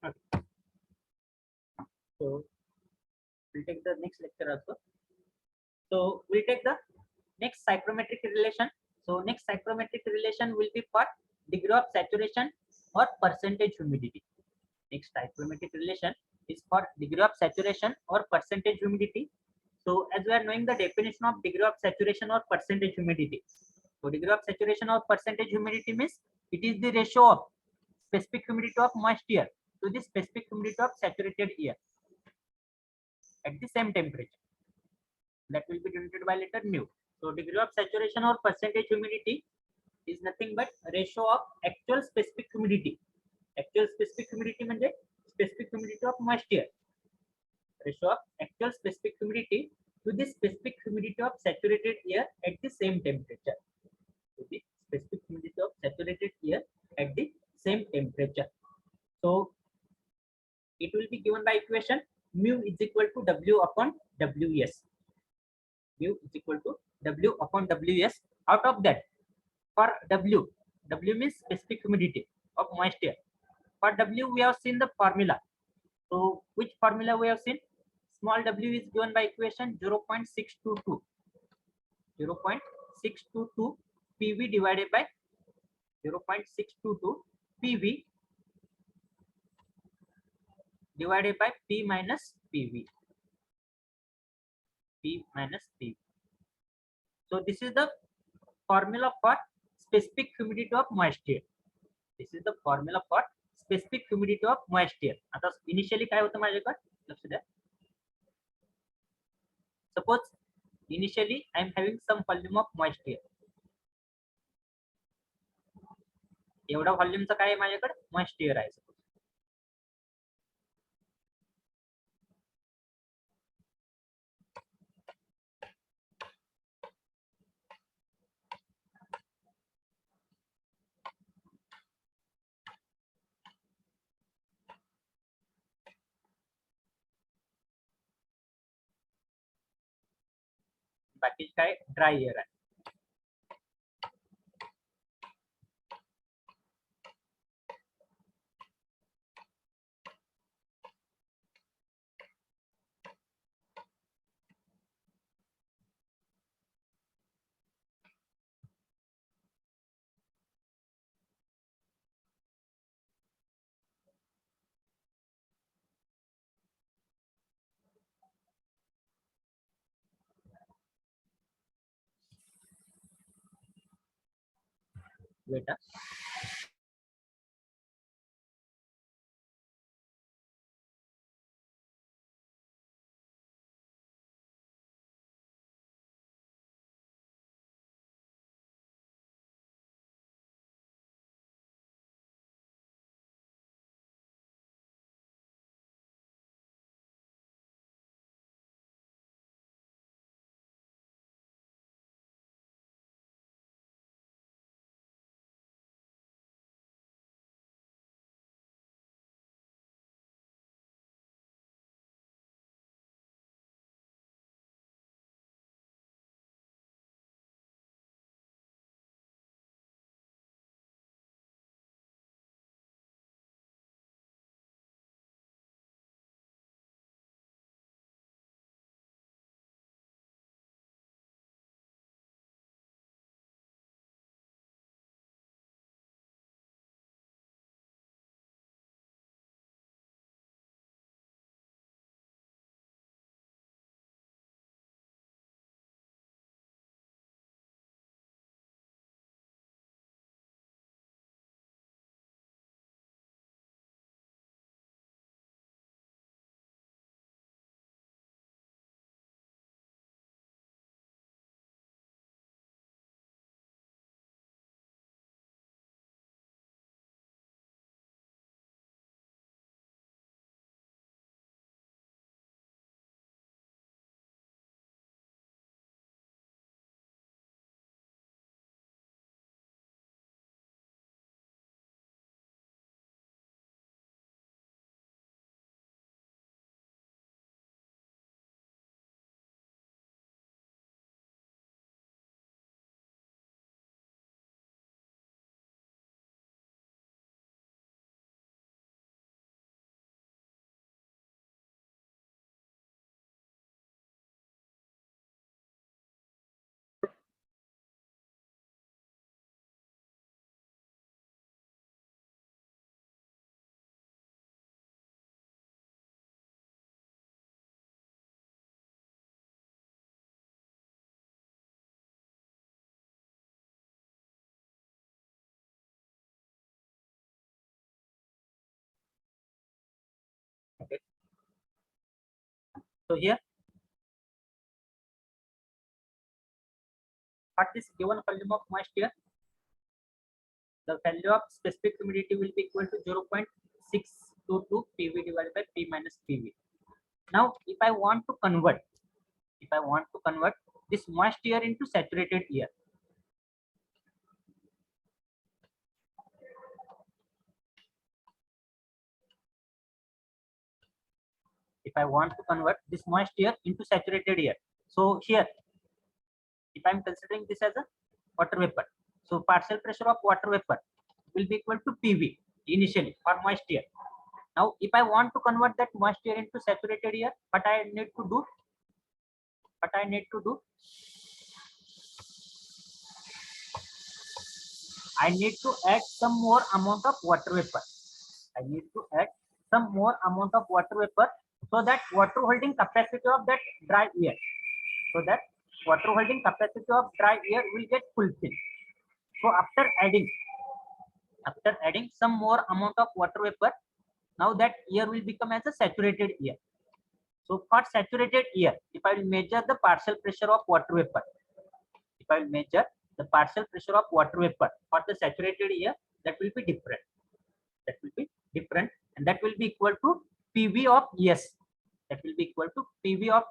Okay. So we'll take the next lecture also. So we'll take the next psychrometric relation. So next psychrometric relation will be for degree of saturation or percentage humidity. Next psychrometric relation is for degree of saturation or percentage humidity. So as we are knowing the definition of degree of saturation or percentage humidity. So degree of saturation or percentage humidity means it is the ratio of specific humidity of moist air to the specific humidity of saturated air at the same temperature. That will be denoted by letter mu. So degree of saturation or percentage humidity is nothing but ratio of actual specific humidity. Actual specific humidity म्हणजे specific humidity of moisture. Ratio of actual specific humidity to the specific humidity of saturated air at the same temperature. To the specific humidity of saturated air at the same temperature. So it will be given by equation mu is equal to W upon Ws. Mu is equal to W upon Ws. Out of that, for W means specific humidity of moisture. For W, we have seen the formula. So which formula we have seen? Small w is given by equation 0.622. 0.622 PV divided by 0.622 PV divided by P minus PV. P minus PV. So this is the formula for specific humidity of moisture. This is the formula for specific humidity of moisture. आता initially काय होतं माझ्याकडे लक्ष द्या. Suppose initially I am having some volume of moisture. एवढा व्हॉल्यूमचा काय आहे माझ्याकडे moisture आहे. बाकी काय ड्राय एअर आहे. बेटा okay. So here what is given volume of moisture the value of specific humidity will be equal to 0.622 PV divided by P minus PV. Now, if I want to convert this moist air into saturated air, if I want to convert this moist air into saturated air, so here, if I'm considering this as a water vapor, so partial pressure of water vapor will be equal to PV initially for moist air. Now, if I want to convert that moist air into saturated air, what I need to do? I need to add some more amount of water vapor. I need to add some more amount of water vapor so that water holding capacity of that dry air, will get fulfilled. So after adding some more amount of water vapor, now that air will become as a saturated air. So for saturated air, if I will measure the partial pressure of water vapor, for the saturated air, that will be different. And that will be equal to PV of S. PV of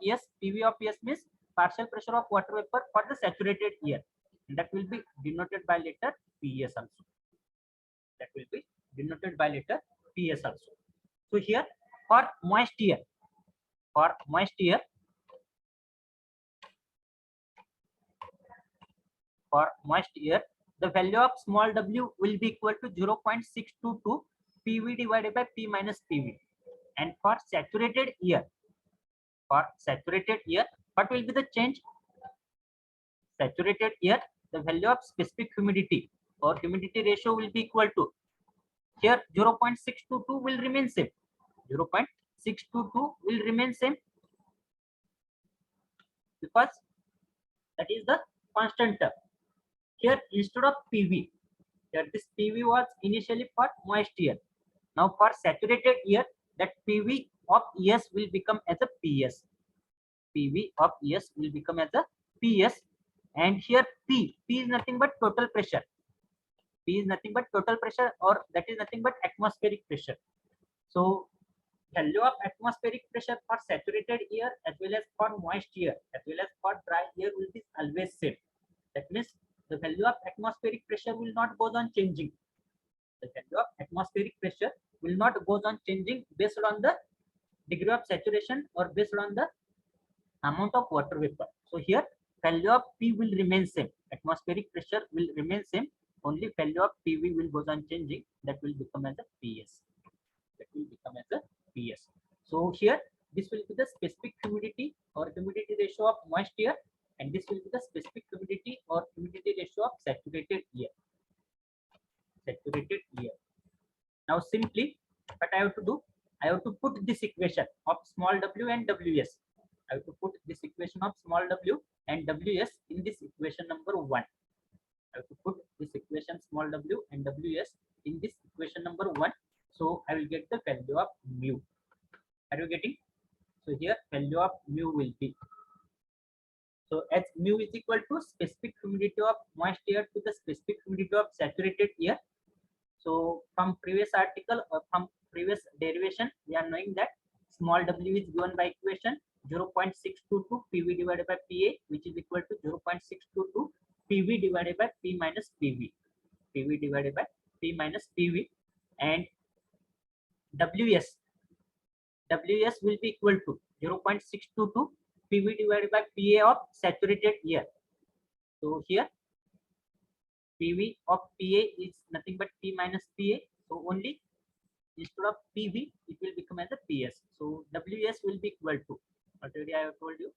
S means partial pressure of water vapor for the saturated air, and that will be denoted by letter PS also. So here for moist air, the value of small w will be equal to 0.622 PV divided by P minus PV. And for saturated air, what will be the change? Saturated air, the value of specific humidity or humidity ratio will be equal to, here 0.622 will remain same. 0.622 will remain same because that is the constant term. Here instead of PV, here this PV was initially for moist air. Now for saturated air, that PV of ES will become as a PS. And here P is nothing but total pressure. Or that is nothing but atmospheric pressure. So value of atmospheric pressure for saturated air as well as for moist air as well as for dry air will be always same. That means the value of atmospheric pressure will not go on changing. Based on the degree of saturation or based on the amount of water vapor. So here value of P will remain same. Atmospheric pressure will remain same. Only value of PV will go on changing. That will become as a PS. So here this will be the specific humidity or humidity ratio of moist air, and this will be the specific humidity or humidity ratio of saturated air. Now simply what I have to do, I have to put this equation of small w and ws. I have to put this equation of small w and ws in this equation number 1. I have to put this equation small w and ws in this equation number 1. So I will get the value of mu. Are you getting? So here value of mu will be, so as mu is equal to specific humidity of moist air to the specific humidity of saturated air. So from previous article or from previous derivation, we are knowing that small w is given by equation 0.622 PV divided by PA, which is equal to 0.622 PV divided by P minus PV. And WS will be equal to 0.622 PV divided by PA of saturated air. So here PV of PA is nothing but P minus PA. So only instead of PV, it will become as a PS. So WS will be equal to, already I have told you,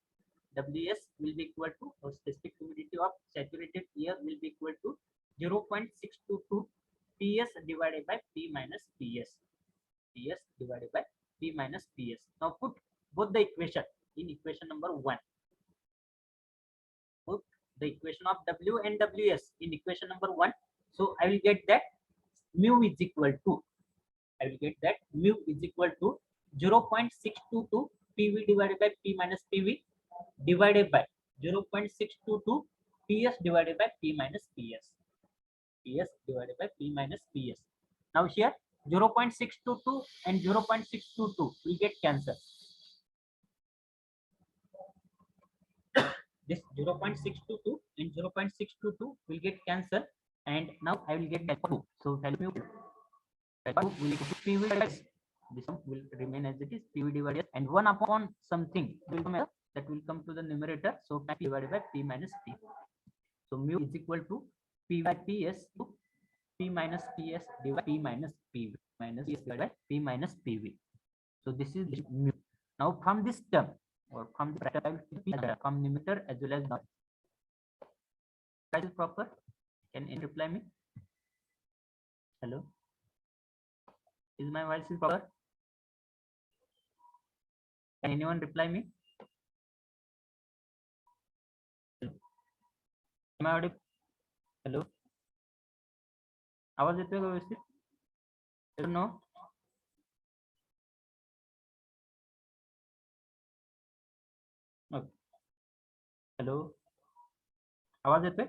WS will be equal to, or specific humidity of saturated air will be equal to 0.622 PS divided by P minus PS. Now put both the equation in equation number 1. Put the equation of W and WS in equation number 1. So I will get that mu is equal to, 0.622 PV divided by P minus PV divided by 0.622 PS divided by P minus PS. PS divided by P minus PS. Now here 0.622 and 0.622 will get cancelled. This 0.622 and 0.622 will get cancelled, and now I will get that 2. So value will PV divided. This one will remain as it is, PV divided, and 1 upon something will come that will come to the numerator. So P divided by P minus P. So mu is equal to P by PS to P minus PS divided by P minus PV minus PS divided by P minus PV. So this is mu. Now from this term or from the from numerator as well as not. Is proper? Can you reply me? Hello? Is my voice is proper? Can anyone reply me? Am I audible? Hello? आवाज येतोय का व्यवस्थित? No? Hello, आवाज येतोय?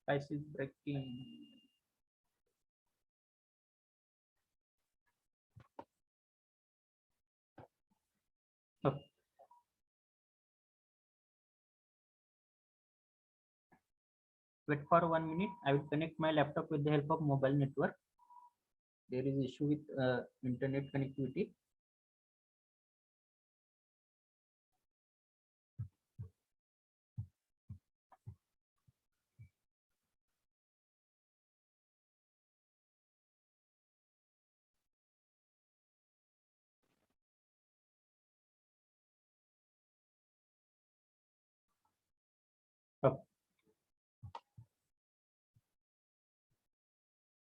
Voice is breaking. Okay. Wait for 1 minute. I will connect my laptop with the help of mobile network. There is issue with internet connectivity. Okay.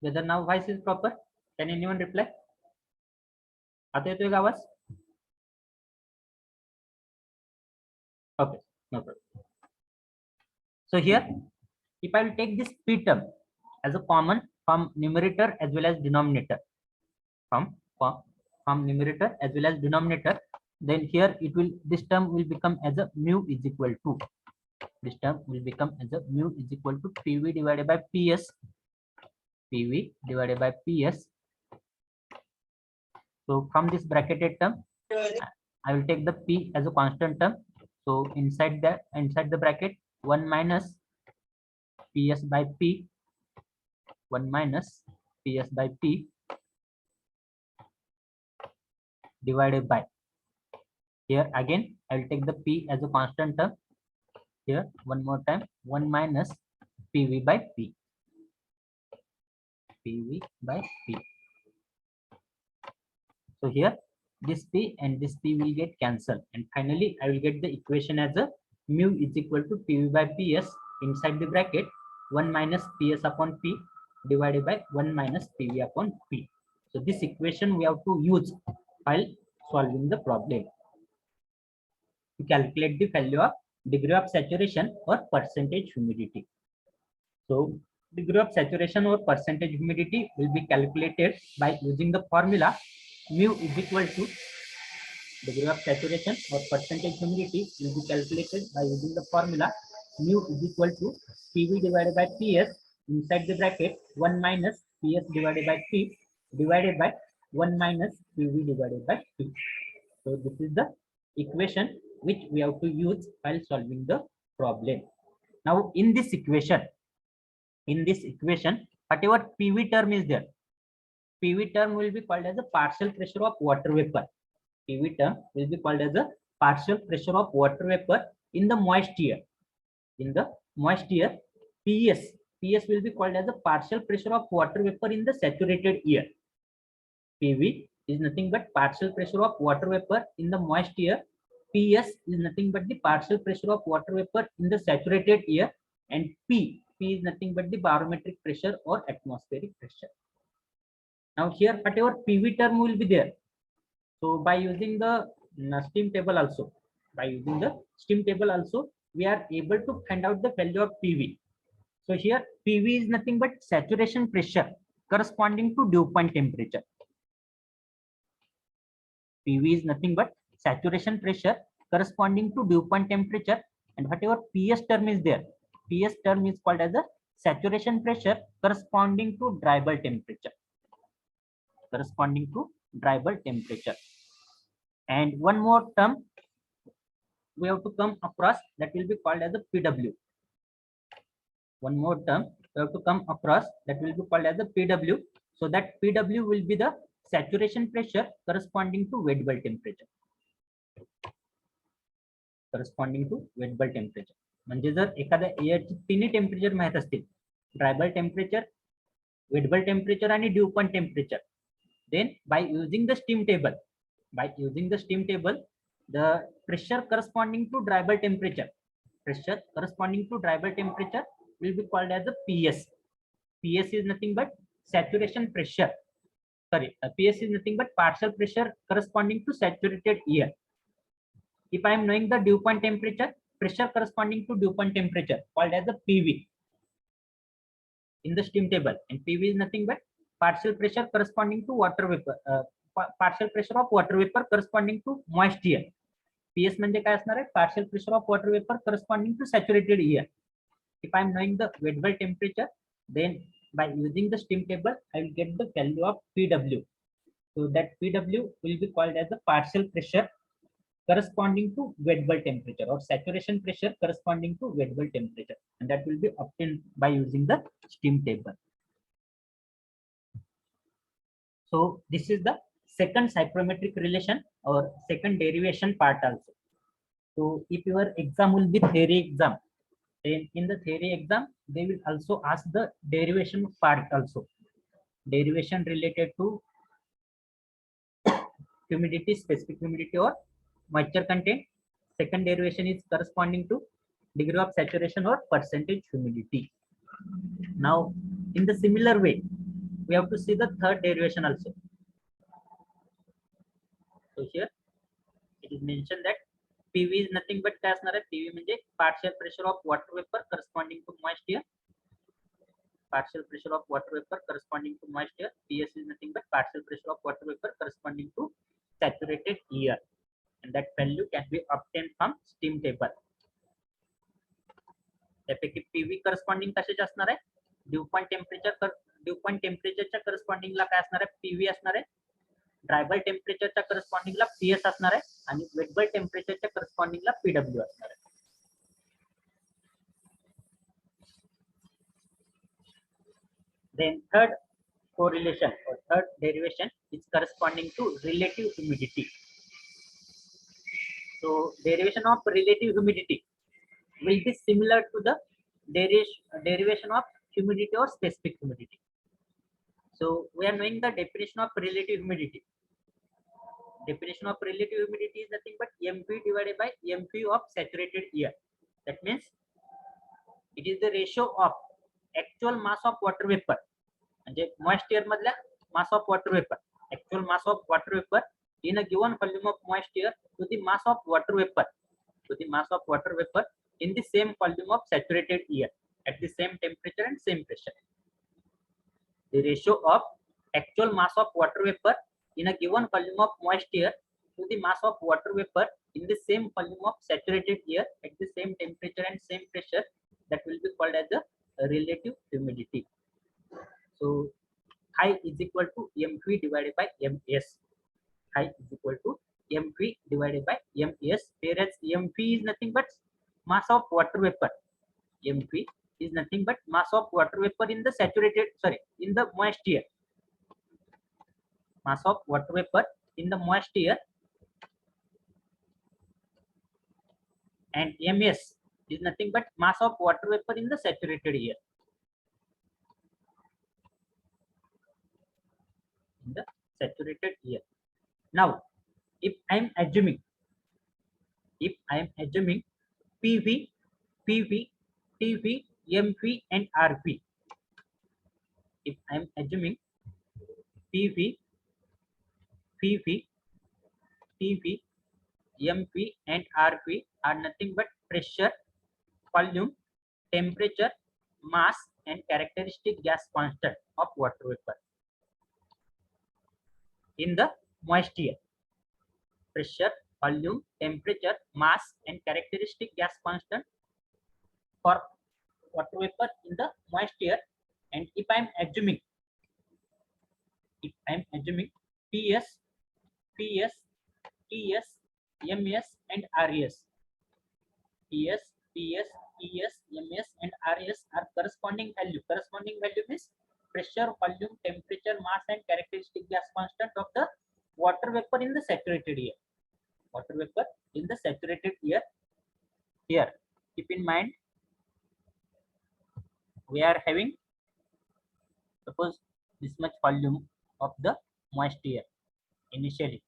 Whether now voice is proper? Can anyone reply? आता येतोय का आवाज? Okay, no problem. So here, if I will take this P term as a common from numerator as well as denominator, from numerator as well as denominator, then here it will, this term will become as a mu is equal to, this term will become as a mu is equal to PV divided by PS, PV divided by PS. So from this bracketed term, I will take the P as a constant term. So inside the bracket, 1 minus PS by P, 1 minus PS by P divided by, here again I will take the P as a constant term. Here one more time, 1 minus PV by P, PV by P. So here this P and this P will get cancelled, and finally I will get the equation as a mu is equal to PV by PS inside the bracket 1 minus PS upon P divided by 1 minus PV upon P. So this equation we have to use while solving the problem to calculate the value of degree of saturation or percentage humidity. So degree of saturation or percentage humidity will be calculated by using the formula mu is equal to degree of saturation or percentage humidity will be calculated by using the formula mu is equal to PV divided by PS inside the bracket 1 minus PS divided by P divided by 1 minus PV divided by P. So this is the equation which we have to use while solving the problem. Now in this equation, whatever PV term is there, PV term will be called as a partial pressure of water vapor. PV term will be called as a partial pressure of water vapor in the moist air. In the moist air, PS will be called as a partial pressure of water vapor in the saturated air. PV is nothing but partial pressure of water vapor in the moist air. PS is nothing but the partial pressure of water vapor in the saturated air, and P is nothing but the barometric pressure or atmospheric pressure. Now here whatever PV term will be there. So by using the steam table also, we are able to find out the value of PV. So here PV is nothing but saturation pressure corresponding to dew point temperature. PV is nothing but saturation pressure corresponding to dew point temperature, and whatever PS term is there, PS term is called as a saturation pressure corresponding to dry bulb temperature. And one more term we have to come across, that will be called as a PW. One more term we have to come across, that will be called as a PW. So that PW will be the saturation pressure corresponding to wet bulb temperature. म्हणजे जर एखाद्या एअरची तिन्ही temperature माहित असतील, dry bulb temperature, wet bulb temperature आणि dew point temperature, then by using the steam table, the pressure corresponding to dry bulb temperature will be called as a PS. PS is nothing but saturation pressure. PS is nothing but partial pressure corresponding to saturated air. If I am knowing the dew point temperature, pressure corresponding to dew point temperature called as a PV in the steam table, and PV is nothing but partial pressure corresponding to water vapor, partial pressure of water vapor corresponding to moist air. PS म्हणजे काय असणार आहे? Partial pressure of water vapor corresponding to saturated air. If I am knowing the wet bulb temperature, then by using the steam table, I will get the value of PW. So that PW will be called as the partial pressure corresponding to wet bulb temperature, or saturation pressure corresponding to wet bulb temperature, and that will be obtained by using the steam table. So this is the second psychrometric relation or second derivation part also. So if your exam will be theory exam, then in the theory exam they will also ask the derivation part also, derivation related to humidity, specific humidity or moisture content. Second derivation is corresponding to degree of saturation or percentage humidity. Now in the similar way we have to see the third derivation also. So here it is mentioned that PV is nothing but काय असणार आहे? PV म्हणजे partial pressure of water vapor corresponding to moist air. Partial pressure of water vapor corresponding to moist air. PS is nothing but partial pressure of water vapor corresponding to saturated air, and that value can be obtained from steam table. त्यापैकी PV corresponding कशाचे असणार आहे? Due point टेम्परेचरच्या करस्पॉन्डिंगला काय असणार आहे? PV असणार आहे. Dry bulb टेम्परेचरच्या करस्पॉन्डिंगला PS असणार आहे, आणि वेट बल्ब टेम्परेचरच्या करस्पॉन्डिंगला PW असणार आहे. Then third correlation or third derivation is corresponding to relative humidity. So derivation of relative humidity will be similar to the derivation of humidity or specific humidity. So we are knowing the definition of relative humidity. Definition of relative humidity is nothing but mv divided by mv of saturated air. That means it is the ratio of actual mass of water vapor, म्हणजे moist air मधल्या mass of water vapor, actual mass of water vapor in a given volume of moist air to the mass of water vapor, in the same volume of saturated air at the same temperature and same pressure. The ratio of actual mass of water vapor in a given volume of moist air to the mass of water vapor in the same volume of saturated air at the same temperature and same pressure, that will be called as the relative humidity. So phi is equal to mv divided by ms. Phi is equal to mv divided by ms, whereas mv is nothing but mass of water vapor. mv is nothing but mass of water vapor in the in the moist air. Mass of water vapor in the moist air, and ms is nothing but mass of water vapor in the saturated air. Now if I am assuming PV, TV, mv and rp, if I am assuming PV, TV, mv and rp are nothing but pressure, volume, temperature, mass and characteristic gas constant of water vapor in the moist air. Pressure, volume, temperature, mass and characteristic gas constant for water vapor in the moist air, and if I am assuming PS, PS, TS, MS and RS, PS, TS, TS, MS and RS are corresponding value. Corresponding value means pressure, volume, temperature, mass and characteristic gas constant of the water vapor in the saturated air. Water vapor in the saturated air. Here, keep in mind, we are having, suppose, this much volume of the moist air initially.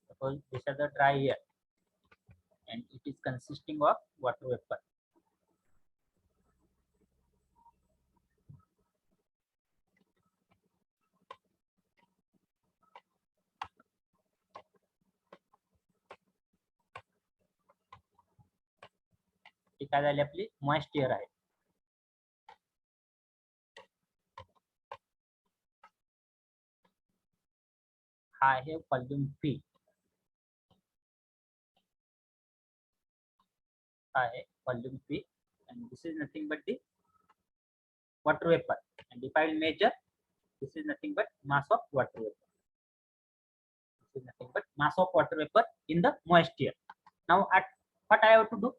Suppose this is the dry air and it is consisting of water vapor. ती काय झाली आपली moist air आहे. हा आहे volume P, हा आहे volume P, and this is nothing but the water vapor, and if I will measure, this is nothing but mass of water vapor. This is nothing but mass of water vapor in the moist air. Now at what I have to do,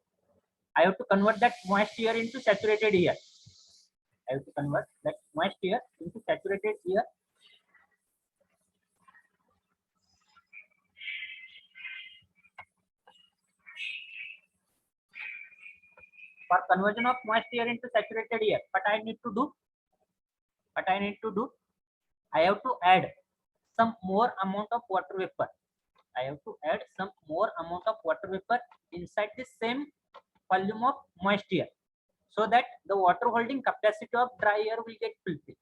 I have to convert that moist air into saturated air. I have to convert that moist air into saturated air. For conversion of moist air into saturated air, what I need to do? I have to add some more amount of water vapor. I have to add some more amount of water vapor inside the same volume of moist air, so that the water holding capacity of dry air will get fulfilled.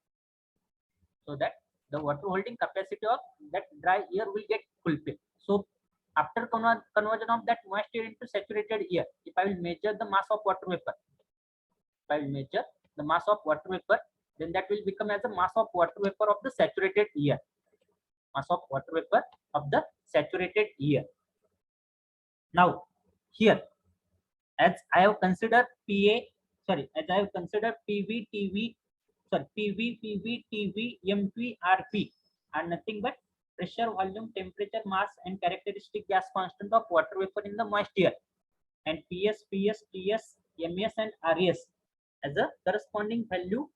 So that the water holding capacity of that dry air will get fulfilled. So after conversion of that moist air into saturated air, if I will measure the mass of water vapor, then that will become as a mass of water vapor of the saturated air. Mass of water vapor of the saturated air. Now here, as I have considered PV, TV, MP, RP are nothing but pressure, volume, temperature, mass and characteristic gas constant of water vapor in the moist air, and PS, TS, MS and RS as a corresponding value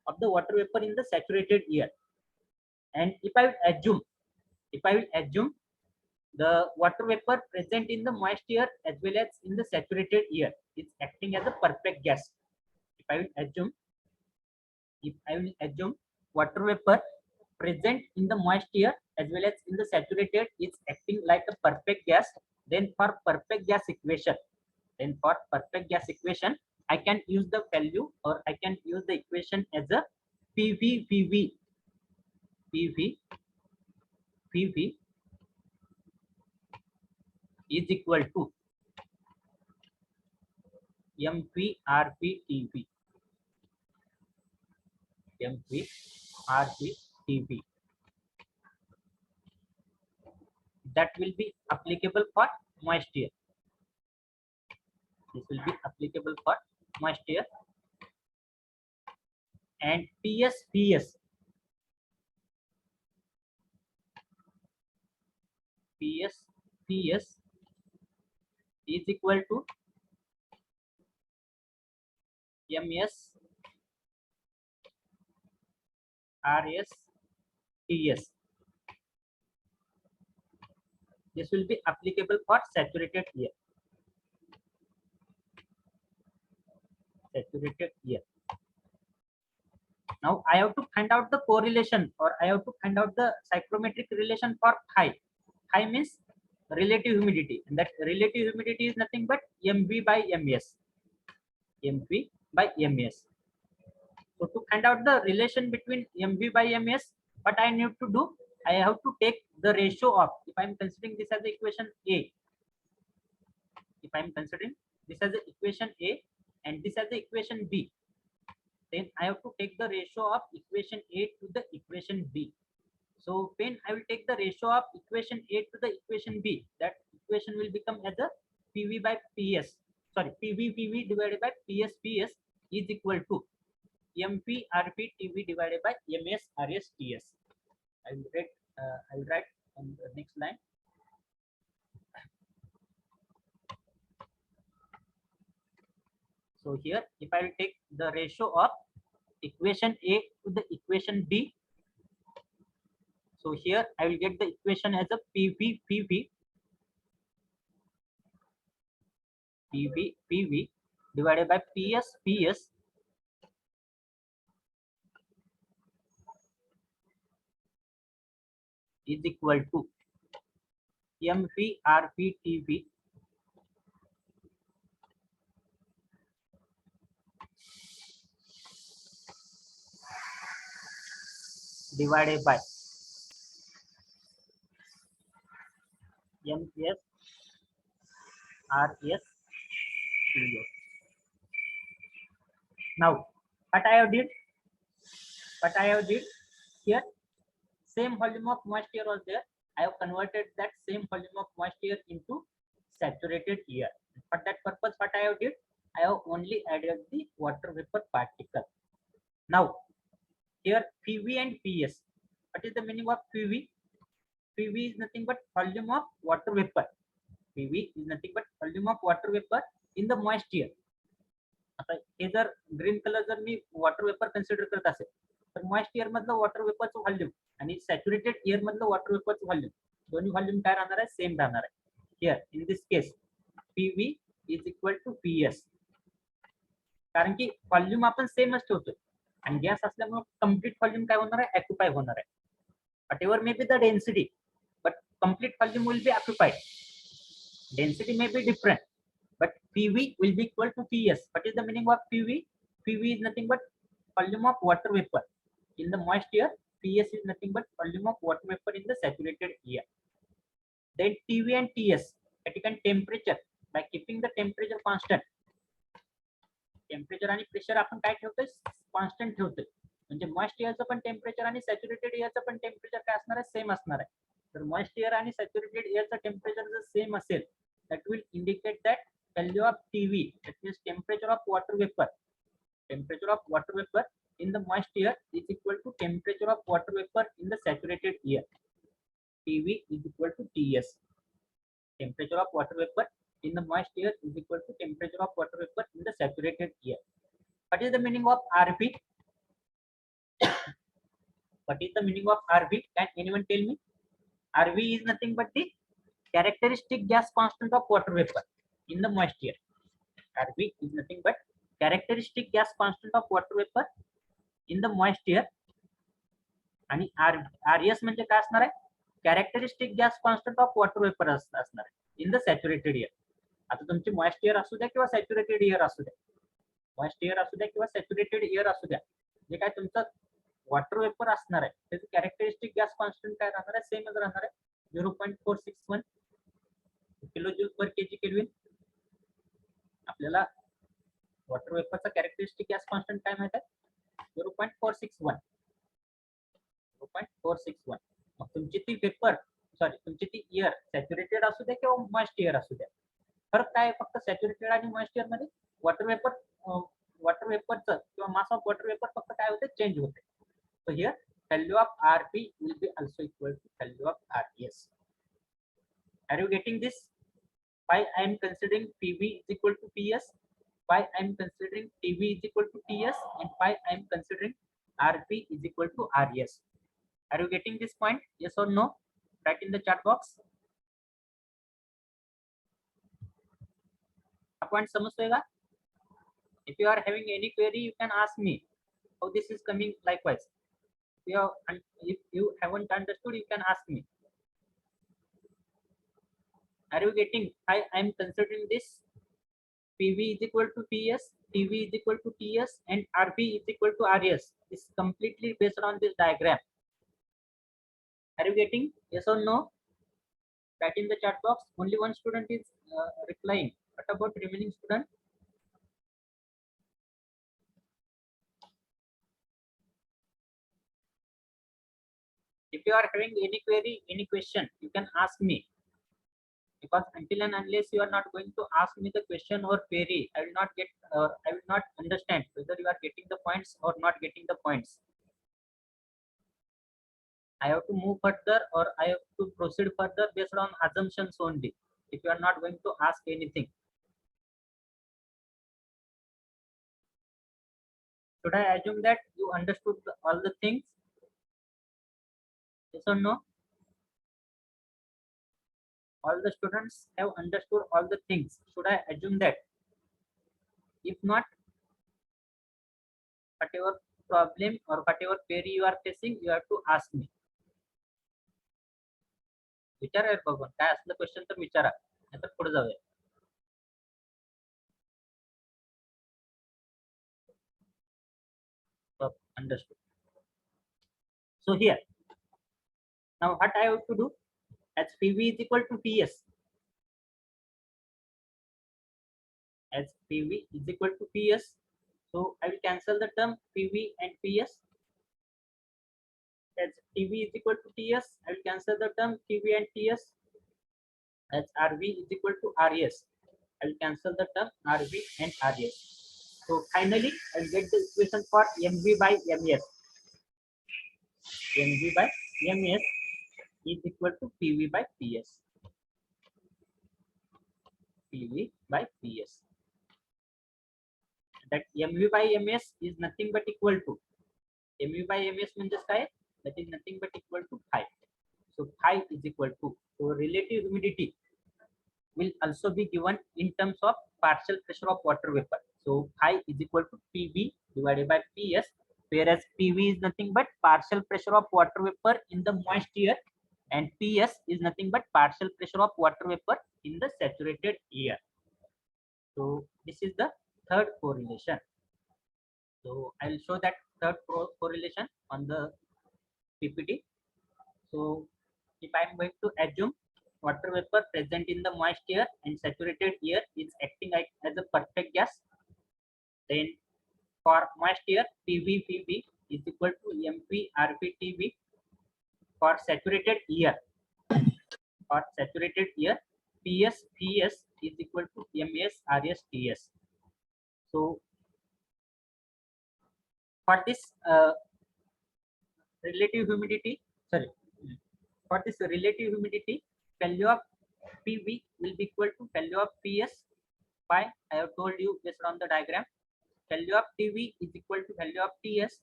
of the water vapor in the saturated air. And if I will assume the water vapor present in the moist air as well as in the saturated air is acting as a perfect gas. If I will assume water vapor present in the moist air as well as in the saturated is acting like a perfect gas, then for perfect gas equation, I can use the value, or I can use the equation as a PV is equal to MP, RP, TV. That will be applicable for moist air. This will be applicable for moist air. And PS is equal to MS, RS, TS. This will be applicable for saturated air. Now I have to find out the correlation, or I have to find out the psychrometric relation for phi. Phi means relative humidity, and that relative humidity is nothing but MV by MS. So to find out the relation between MV by MS, what I need to do, I have to take the ratio of, if I am considering this as the equation A, and this as the equation B, then I have to take the ratio of equation A to the equation B. So when I will take the ratio of equation A to the equation B, that equation will become as a PV by PS. Sorry, PV divided by PS is equal to MP RP TV divided by MS RS TS. I will write on the next line. So here, if I will take the ratio of equation A to the equation B, so here I will get the equation as a PV divided by PS is equal to MP RP TV divided by MS RS TS. Now, what I have did here, same volume of moisture was there. I have converted that same volume of moisture into saturated air. For that purpose, what I have did, I have only added the water vapor particle. Now, here PV and PS. What is the meaning of PV? PV is nothing but volume of water vapor. PV is nothing but volume of water vapor in the moist air. आता हे जर green colour जर मी water vapour consider करत असेल तर moist air मधलं water वेपरचं volume आणि saturated air मधलं वॉटर वेपरचं व्हॉल्यूम दोन्ही व्हॉल्यूम काय राहणार आहे सेम राहणार आहे here in this case PV is equal to PS कारण की व्हॉल्यूम आपण सेमच ठेवतोय आणि गॅस असल्यामुळे कम्प्लीट व्हॉल्यूम काय होणार आहे ऑक्युपाय होणार आहे whatever may be the density but complete volume will be occupied. Density may be different but PV will be equal to PS. What is the meaning of PV? PV is nothing but volume of water vapor in the moist air. PS is nothing but volume of water vapor in the saturated air. Then TV and TS, that temperature, by keeping the temperature constant. Temperature आणि pressure आपण काय ठेवतोय constant ठेवतोय म्हणजे moist एअरचं पण temperature आणि saturated एअरचं पण temperature काय असणार आहे सेम असणार आहे तर मॉइस्ट एअर आणि सॅच्युरेटेड एअरचं टेम्परेचर जर सेम असेल that will indicate that value of TV, that means temperature of water vapor in the moist air is equal to temperature of water vapor in the saturated air. TV is equal to TS. Temperature of water vapor in the moist air is equal to temperature of water vapor in the saturated air. What is the meaning of RV? What is the meaning of RV? Can anyone tell me? RV is nothing but the characteristic gas constant of water vapor in the moist air. RV is nothing but characteristic gas constant of water vapor in the moist air. आणि RS म्हणजे काय असणार आहे characteristic gas constant of water vapour असणार आहे in the saturated air. आता तुमची moist air असू द्या किंवा सॅच्युरेटेड एअर असू द्या मॉइस्ट एअर असू द्या किंवा सॅच्युरेटेड एअर असू द्या जे काय तुमचं वॉटर वेपर असणार आहे त्याचं कॅरेक्टरिस्टिक गॅस कॉन्स्टंट काय राहणार आहे सेमच राहणार आहे 0.461 kilo joule per kg kelvin. आपल्याला वॉटर वेपरचा कॅरेक्टरिस्टिक गॅस कॉन्स्टंट काय माहित आहे 0.461. मग तुमची ती वेपर तुमची ती एअर सॅच्युरेटेड असू द्या किंवा मॉइस्ट एअर असू द्या फरक काय फक्त सॅच्युरेटेड आणि मॉइस्ट एअर मध्ये वॉटर वेपरचं किंवा मास ऑफ वॉटर वेपर फक्त काय होते चेंज होते. So here value of RP will be also equal to value of RS. Are you getting this? Why I am considering PV is equal to PS, why I am considering TV is equal to TS, and why I am considering RP is equal to RS. Are you getting this point? Yes or no? Write in the chat box. A point समझते का? If you are having any query, you can ask me how this is coming likewise. If you haven't understood, you can ask me. Are you getting? I am considering this PV is equal to PS, TV is equal to TS, and RP is equal to RS. It's completely based on this diagram. Are you getting? Yes or no? Write in the chat box. Only one student is replying. What about remaining student? If you are having any query, any question, you can ask me. Because until and unless you are not going to ask me the question or query, I will not get, I will not understand whether you are getting the points or not getting the points. I have to move further or I have to proceed further based on assumptions only. If you are not going to ask anything, should I assume that you understood all the things? Yes or no? All the students have understood all the things. Should I assume that? If not, whatever problem or whatever query you are facing, you have to ask me. विचारा यार बघून काय असलं question तर विचारा नाहीतर पुढे जाऊया. Understood. So here, now what I have to do, as PV is equal to PS, as PV is equal to PS, so I will cancel the term PV and PS. As TV is equal to TS, I will cancel the term TV and TS. As RV is equal to RS, I will cancel the term RV and RS. So finally, I will get the equation for MV by MS. MV by MS is equal to PV by PS. PV by PS. That MV by MS is nothing but equal to MV by MS means काय? That is nothing but equal to phi. So phi is equal to, so relative humidity will also be given in terms of partial pressure of water vapor. So phi is equal to PV divided by PS, whereas PV is nothing but partial pressure of water vapor in the moist air, and PS is nothing but partial pressure of water vapor in the saturated air. So this is the third correlation. So I will show that third correlation on the PPT. So if I am going to assume water vapor present in the moist air and saturated air is acting like as a perfect gas, then for moist air PV is equal to MP RP. For saturated air, PS is equal to MS RS. So for this relative humidity, sorry, for this relative humidity, value of PV will be equal to value of PS by, I have told you based on the diagram, value of TV is equal to value of TS,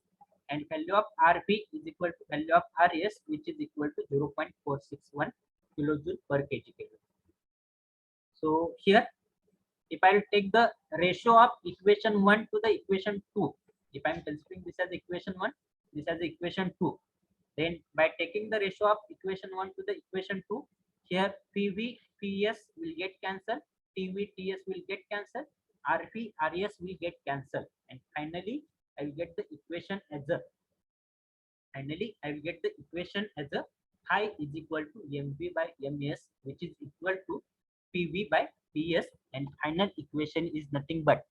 and value of RB is equal to value of RS, which is equal to 0.461 kilojoule per kg. So here, if I will take the ratio of equation 1 to the equation 2, if I am considering this as equation 1, this as equation 2, then by taking the ratio of equation 1 to the equation 2, here PV, PS will get cancelled, TV, TS will get cancelled, RP, RS will get cancelled, and finally I will get the equation as a phi is equal to MV by MS, which is equal to PV by PS, and final equation is nothing but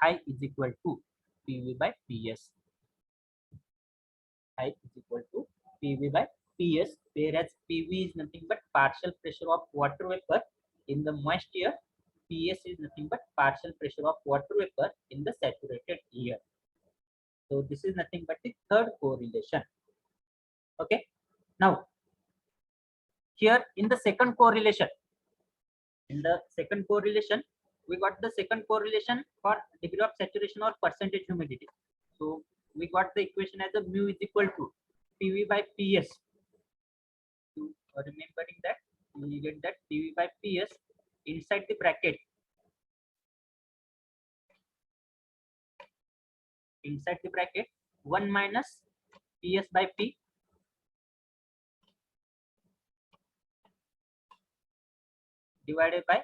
phi is equal to PV by PS. Phi is equal to PV by PS, whereas PV is nothing but partial pressure of water vapor in the moist air, PS is nothing but partial pressure of water vapor in the saturated air. So this is nothing but the third correlation. Okay. Now here in the second correlation, we got the second correlation for degree of saturation or percentage humidity. So we got the equation as a mu is equal to PV by PS. Remembering that, we get that PV by PS inside the bracket. Inside the bracket, 1 minus PS by P divided by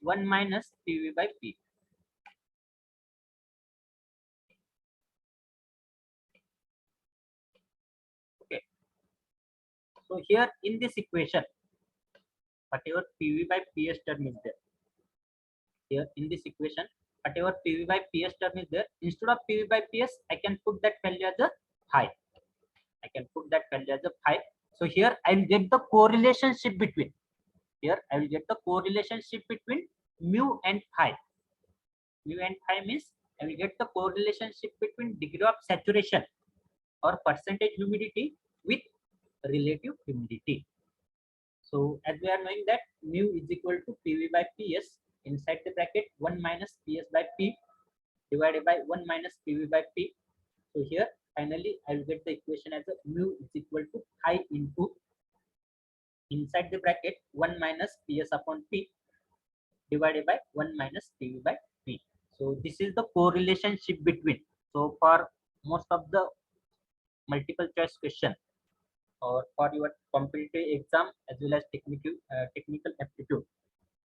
1 minus PV by P. Okay. So here in this equation, whatever PV by PS term is there, here in this equation, whatever PV by PS term is there, instead of PV by PS, I can put that value as a phi. I can put that value as a phi. So here I will get the correlationship between. Here I will get the correlationship between mu and phi. Mu and phi means I will get the correlationship between degree of saturation or percentage humidity with relative humidity. So as we are knowing that mu is equal to PV by PS, inside the bracket 1 minus PS by P divided by 1 minus PV by P. So here finally I will get the equation as a mu is equal to phi into inside the bracket 1 minus PS upon P divided by 1 minus PV by P. So this is the correlationship between. So for most of the multiple choice question or for your competitive exam as well as technical aptitude,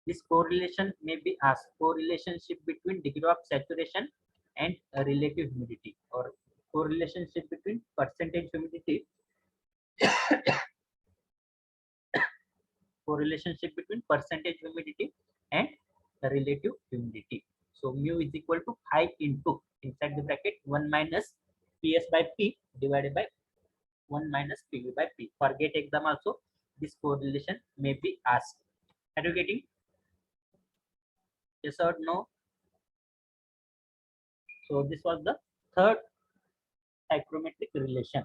this correlation may be asked. Correlationship between degree of saturation and relative humidity, or correlationship between percentage humidity, correlationship between percentage humidity and relative humidity. So mu is equal to phi into inside the bracket 1 minus PS by P divided by 1 minus PV by P. For GATE exam also this correlation may be asked. Are you getting? Yes or no? So this was the third psychrometric relation.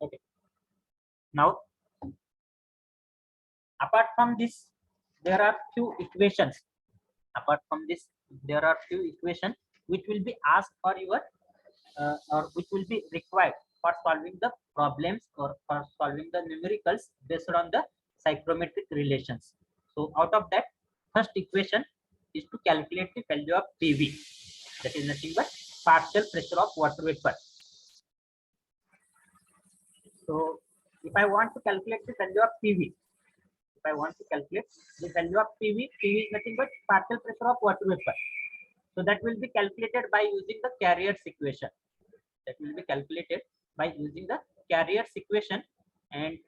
Okay. Now, apart from this, there are few equations. Apart from this, there are few equations which will be asked for your or which will be required for solving the problems or for solving the numericals based on the psychrometric relations. So out of that, first equation is to calculate the value of PV. That is nothing but partial pressure of water vapor. So if I want to calculate the value of PV, if I want to calculate the value of PV, PV is nothing but partial pressure of water vapor. So that will be calculated by using the Carrier's equation. That will be calculated by using the Carrier's equation, and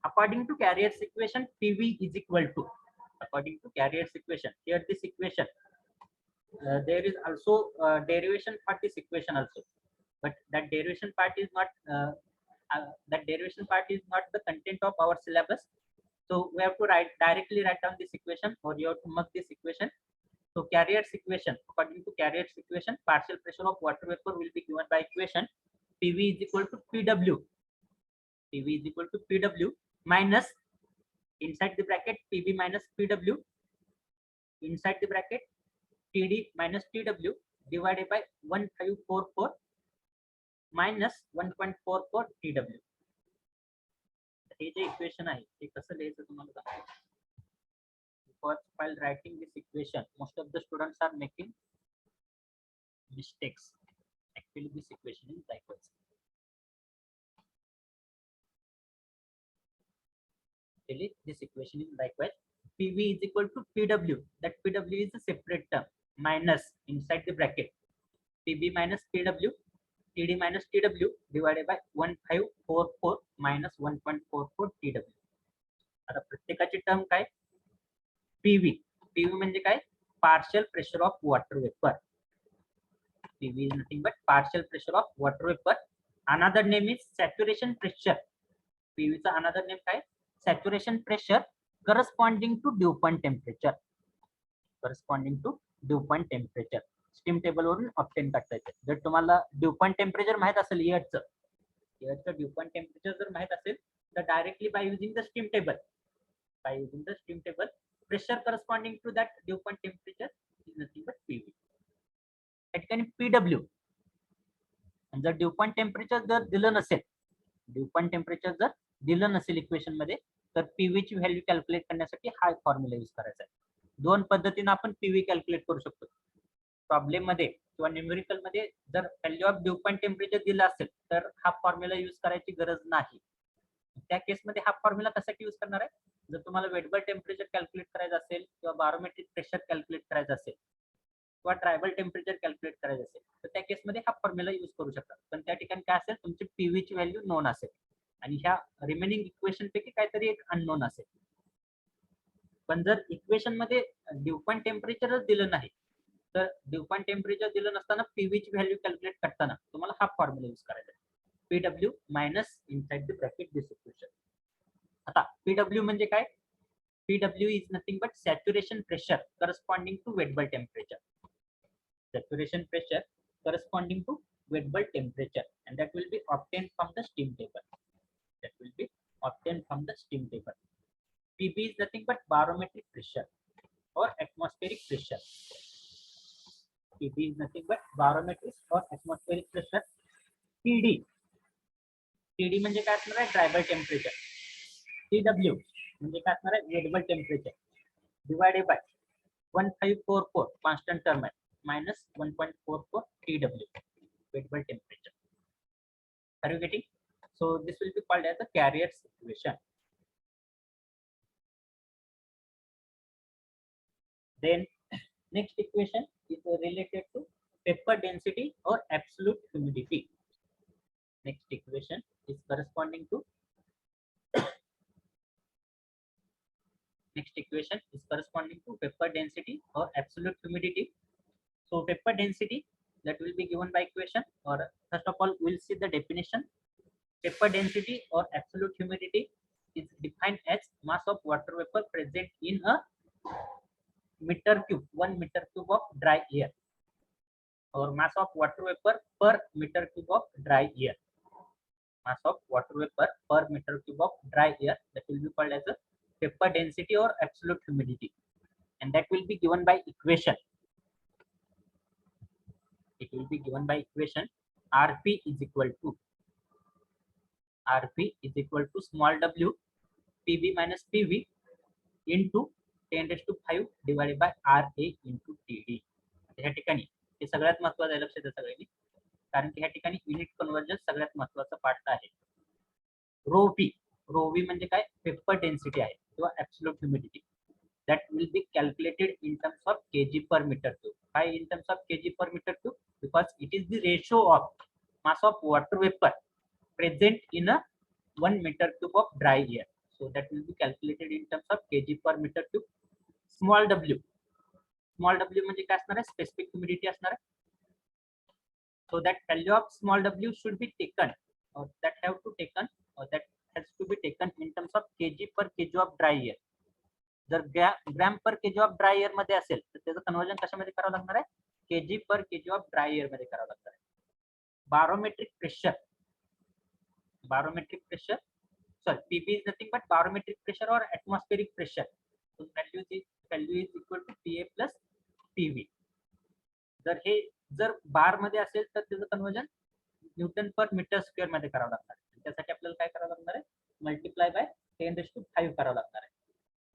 according to Carrier's equation, PV is equal to, according to Carrier's equation, here this equation, there is also derivation for this equation also, but that derivation part is not the content of our syllabus. So we have to directly write down this equation, or you have to mark this equation. So Carrier's equation, according to Carrier's equation, partial pressure of water vapor will be given by equation PV is equal to PW. PV is equal to PW minus, inside the bracket, PV minus PW, inside the bracket, TD minus TW divided by 1544 minus 1.44 TW. Hey J equation आहे ते कसं लिहायचं तुम्हाला सांगतो. Because while writing this equation, most of the students are making mistakes. Actually, this equation is likewise. Actually, this equation is likewise. PV is equal to PW. That PW is a separate term. Minus inside the bracket PB minus PW, TD minus TW divided by 1544 minus 1.44 TW. आता प्रत्येकाची term काय? PV. PV म्हणजे काय? Partial pressure of water vapor. PV is nothing but partial pressure of water vapor. Another name is saturation pressure. PV चा another name काय? Saturation pressure corresponding to dew point temperature. Corresponding to dew point temperature. Steam table वरून obtain करता येते. जर तुम्हाला due point temperature माहित असेल एअरचं due point temperature जर माहित असेल तर directly by using the steam table, pressure corresponding to that dew point temperature is nothing but PV. त्या ठिकाणी पीडब्ल्यू, जर ड्यू पॉइंट टेम्परेचर जर दिलं नसेल इक्वेशन मध्ये, तर पीव्ही ची व्हॅल्यू कॅल्क्युलेट करण्यासाठी हा फॉर्म्युला यूज करायचा आहे. दोन पद्धतीने आपण पीव्ही कॅल्क्युलेट करू शकतो. प्रॉब्लेम मध्ये किंवा न्यूमेरिकल मध्ये जर value of due point temperature दिला असेल तर हा फॉर्म्युला यूज करायची गरज नाही. त्या केस मध्ये हा फॉर्म्युला कशासाठी यूज करणार आहे? जर तुम्हाला वेटबल टेम्परेचर कॅल्क्युलेट करायचं असेल किंवा बारोमेट्रिक प्रेशर कॅल्क्युलेट करायचं असेल किंवा ट्रायबल टेम्परेचर कॅल्क्युलेट करायचं असेल तर त्या केसमध्ये हा फॉर्म्युला यूज करू शकता. पण त्या ठिकाणी काय असेल, तुमची पीव्ही ची व्हॅल्यू नोन असेल आणि ह्या रिमेनिंग इक्वेशन पैकी काहीतरी एक अननोन असेल. पण जर इक्वेशन मध्ये ड्यू पॉइंट टेम्परेचरच दिलं नाही, तर ड्यू पॉइंट टेम्परेचर दिलं नसताना पीव्ही ची व्हॅल्यू कॅल्क्युलेट करताना तुम्हाला हा फॉर्म्युला यूज करायचा आहे, PW minus inside the bracket this equation. आता पीडब्ल्यू म्हणजे काय? PW is nothing but saturation pressure corresponding to wet bulb temperature. Saturation pressure corresponding to wet bulb temperature, and that will be obtained from the steam table. That will be obtained from the steam table. PB is nothing but barometric pressure or atmospheric pressure. PB is nothing but barometric or atmospheric pressure. TD म्हणजे काय असणार आहे? Dry bulb temperature. TW म्हणजे काय असणार आहे? Wait bulb temperature divided by 1544 constant term आहे minus 1.44 TW, wet bulb temperature. Are you getting? So this will be called as the Carrier's equation. Then next equation is related to vapor density or absolute humidity. Next equation is corresponding to vapor density or absolute humidity. So vapor density, that will be given by equation, or first of all we'll see the definition. Vapor density or absolute humidity is defined as mass of water vapor present in a meter cube, 1 meter cube of dry air, or mass of water vapor per meter cube of dry air. Mass of water vapor per meter cube of dry air, that will be called as a vapor density or absolute humidity, and that will be given by equation. It will be given by equation Rp is equal to small w Pb minus Pv into 10⁵ divided by Ra into Td. ह्या ठिकाणी हे सगळ्यात महत्त्वाचं आहे, लक्षात द्या सगळ्यांनी, कारण की ह्या ठिकाणी युनिट कन्व्हर्जन सगळ्यात महत्त्वाचा पार्ट आहे. रो व्ही म्हणजे काय? वेपर डेन्सिटी आहे किंवा absolute humidity. that will be calculated in terms of kg per meter cube. Why in terms of kg per meter cube? Because it is the ratio of mass of water vapor present in a 1 meter cube of dry air. So that will be calculated in terms of kg per meter cube. Small w म्हणजे काय असणार आहे? Specific humidity असणार आहे. So that value of small w should be taken, or that have to taken, or that has to be taken in terms of kg per kg of dry air. जर gram per KG of dry air मध्ये असेल तर त्याचं conversion कशामध्ये करावं लागणार आहे? KG पर केजी ऑफ ड्राय एअर मध्ये करावं लागणार आहे. Barometric pressure sorry, PB is nothing but barometric pressure और atmospheric pressure. So value is equal to PA plus PV. जर बार मध्ये असेल तर त्याचं conversion newton per metre square मध्ये करावं लागणार आहे. त्यासाठी आपल्याला काय करावं लागणार आहे? मल्टिप्लाय बाय 10⁵ करावं लागणार आहे.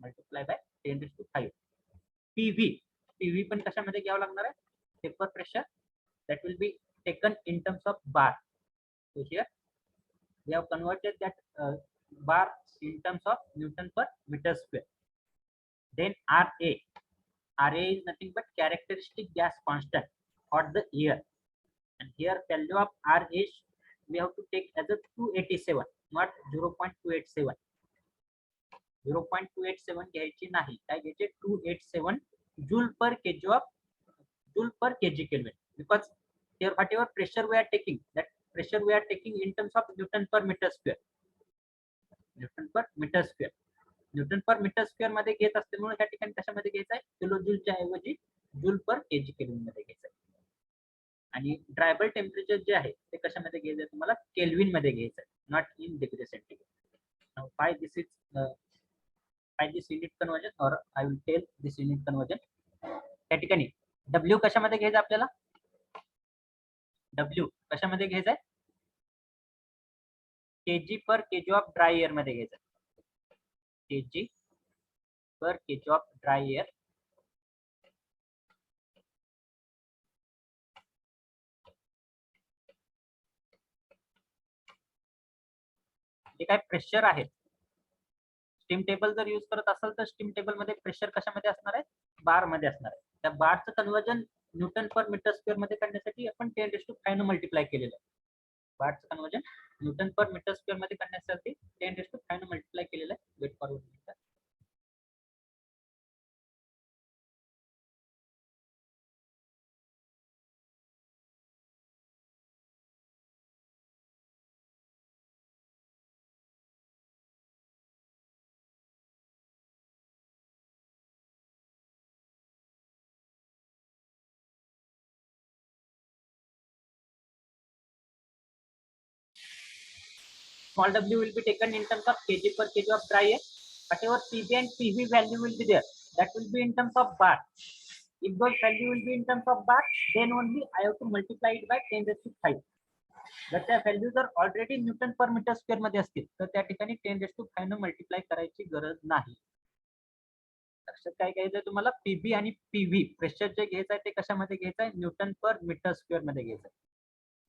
Multiply by 10⁵. पीव्ही पण कशामध्ये घ्यावं लागणार आहे? Vapour pressure, that will be taken in terms of bar. So here we have converted that bar in terms of Newton per meter square. Then RA is nothing but characteristic gas constant of the air, and here value of RA we have to take as a 287, not 0.287. 0.287 घ्यायची नाही, काय घ्यायचे? 287 joule पर kg Kelvin, because here whatever pressure we are taking, that pressure we are taking in terms of Newton per meter square. Newton per metre square मध्ये घेत असल्यामुळे त्या ठिकाणी कशामध्ये घ्यायचं आहे? किलो जूलच्या ऐवजी जूल पर केजी केल्विन मध्ये घ्यायचं आहे. आणि ड्रायबल टेम्परेचर जे आहे ते कशामध्ये घ्यायचं आहे? तुम्हाला केल्विन मध्ये घ्यायचं आहे, not in degree centigrade. Now why this unit conversion, or I will tell this unit conversion. त्या ठिकाणी W कशामध्ये घ्यायचं आपल्याला? W कशामध्ये घ्यायचं आहे? केजी पर केजी ऑफ ड्राय एअर मध्ये घ्यायचं. केजी पर केजी ऑफ ड्राय एअर. जे काय प्रेशर आहे, स्टीम टेबल जर यूज करत असाल तर स्टीम टेबल मध्ये प्रेशर कशामध्ये असणार आहे? बार मध्ये असणार आहे. त्या बारचं conversion newton per metre square मध्ये करण्यासाठी आपण 10⁵ न मल्टिप्लाय केलेलं आहे. बारचं conversion newton per metre square मध्ये करण्यासाठी 10⁵ मल्टिप्लाय केलेलं आहे. Wait for 1 minute. Small w will be taken in terms of kg per kg of dry air. Whatever Pb and Pv value will be there, that will be in terms of bar. If those value will be in terms of bar, then only I have to multiply it by 10⁵. जर त्या value जर already Newton per metre square मध्ये असतील तर त्या ठिकाणी 10⁵ न multiply करायची गरज नाही. लक्षात काय घ्यायचंय तुम्हाला, पीबी आणि पीव्ही प्रेशर जे घ्यायचं आहे ते कशामध्ये घ्यायचं आहे, न्यूटन पर मीटर स्क्वेअर मध्ये घ्यायचं आहे.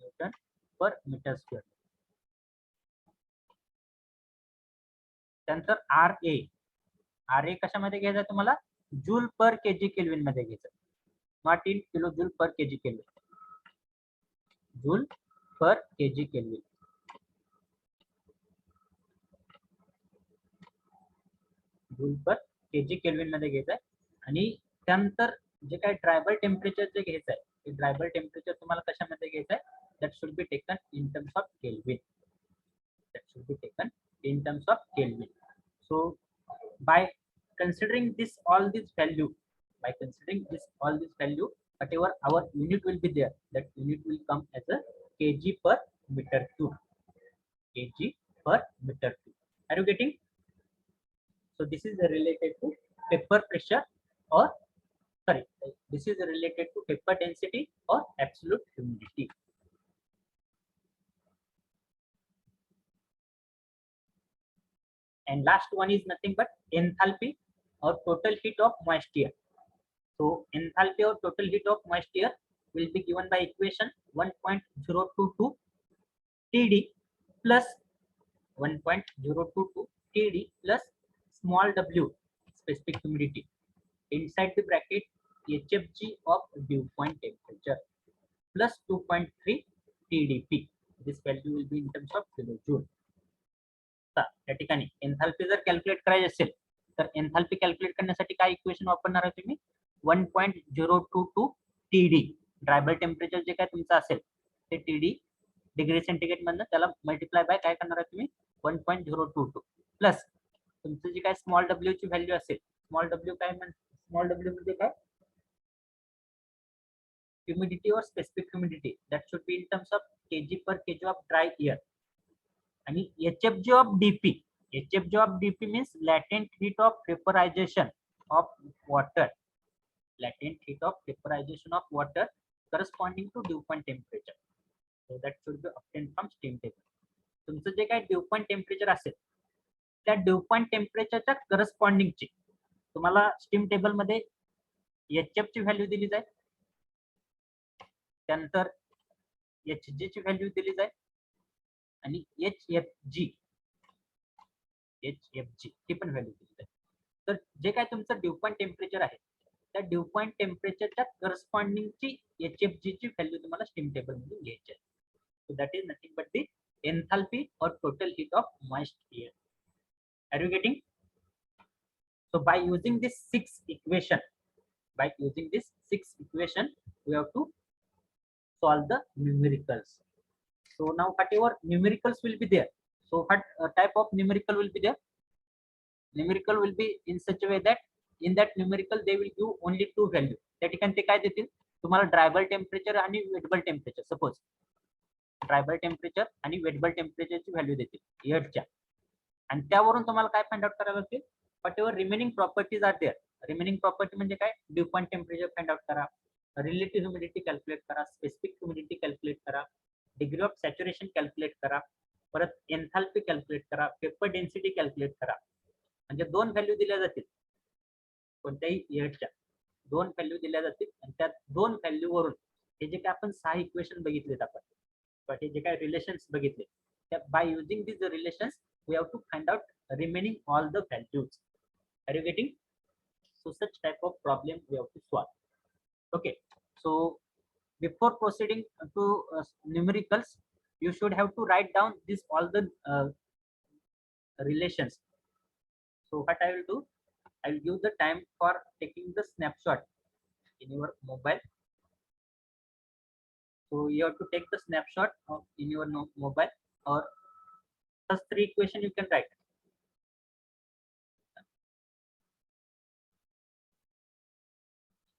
Newton per metre square. त्यानंतर आर ए कशामध्ये घ्यायचं तुम्हाला, जूल पर केजी केल्विन मध्ये घ्यायचं, not in kilo joule per kg kelvin. Joule per kg kelvin. Joule per kg kelvin मध्ये घ्यायचं आहे. आणि त्यानंतर जे काही ड्रायबल टेम्परेचर जे घ्यायचं आहे ते ड्रायबल टेम्परेचर तुम्हाला कशामध्ये घ्यायचं आहे, that should be taken in terms of kelvin. That should be taken in terms of kelvin. So by considering all this value, whatever our unit will be there, that unit will come as a kg per meter cube. Kg per meter cube. Are you getting? So this is related to vapor pressure, or sorry, this is related to vapor density or absolute humidity. And last one is nothing but enthalpy or total heat of moist air. So enthalpy or total heat of moist air will be given by equation 1.022 TD plus 1.022 TD plus small w specific humidity inside the bracket HFG of dew point temperature plus 2.3 TDP. This value will be in terms of kilojoule. त्या ठिकाणी enthalpy जर calculate करायची असेल तर enthalpy calculate करण्यासाठी काय equation वापरणार आहे तुम्ही, 1.022 TD. ड्रायबल टेम्परेचर जे काय तुमचं असेल ते TD डिग्री सेंटीग्रेड मधनं त्याला मल्टिप्लाय बाय काय करणार आहे तुम्ही, 1.022 प्लस तुमचं जे काय स्मॉल डब्ल्यू ची व्हॅल्यू असेल, स्मॉल डब्ल्यू काय स्मॉल डब्ल्यू म्हणजे काय, ह्युमिडिटी और specific humidity, that should be in terms of kg per kg of dry air. आणि HFG of DP, HFG of DP means latent heat of vaporization of water, latent heat of vaporization of water corresponding to dew point temperature. So that should be obtained from steam table. तुमचं जे काही dew point temperature असेल त्या dew point temperature च्या corresponding ची तुम्हाला steam table मध्ये HF ची value दिली जाईल, त्यानंतर HG ची व्हॅल्यू दिली जाईल आणि HFG ही पण व्हॅल्यू दिली जाईल. तर जे काय तुमचं ड्यू पॉइंट टेम्परेचर आहे त्या ड्यू पॉइंट टेम्परेचरच्या करस्पॉन्डिंग ची HFG ची व्हॅल्यू तुम्हाला स्टीम टेबल मधून घ्यायची आहे. So that is nothing but the enthalpy और total heat of moist air. Are you getting? So by using this six equation, we have to solve the numericals. So now whatever numericals will be there, so what type of numerical will be there? Numerical will be in such a way that in that numerical they will give only two value. त्या ठिकाणी ते काय देतील तुम्हाला, ड्रायबल temperature आणि wettable temperature. Suppose ड्रायबल temperature आणि wettable टेम्परेचरची value देतील एअरच्या, आणि त्यावरून तुम्हाला काय फाइंड आउट करायला लागतील, whatever remaining properties are there. Remaining property म्हणजे काय, due point temperature find out करा, रिलेटिव्ह ह्युमिडिटी कॅल्क्युलेट करा, स्पेसिफिक ह्युमिडिटी कॅल्क्युलेट करा, डिग्री ऑफ सॅच्युरेशन कॅल्क्युलेट करा, परत एन्थाल्पी कॅल्क्युलेट करा, पेपर डेन्सिटी कॅल्क्युलेट करा. म्हणजे दोन व्हॅल्यू दिल्या जातील, कोणत्याही इयरच्या दोन व्हॅल्यू दिल्या जातील, आणि त्या दोन व्हॅल्यू वरून हे जे काय आपण 6 इक्वेशन बघितलेत आपण, हे जे काय रिलेशन्स बघितले, त्या by using this relations we have to find out remaining all the values. Are you getting? So such type of problem we have to solve. Okay, so before proceeding to numericals, you should have to write down this all the relations. So what I will do, I will give the time for taking the snapshot in your mobile. So you have to take the snapshot of in your mobile, or first three equation you can write.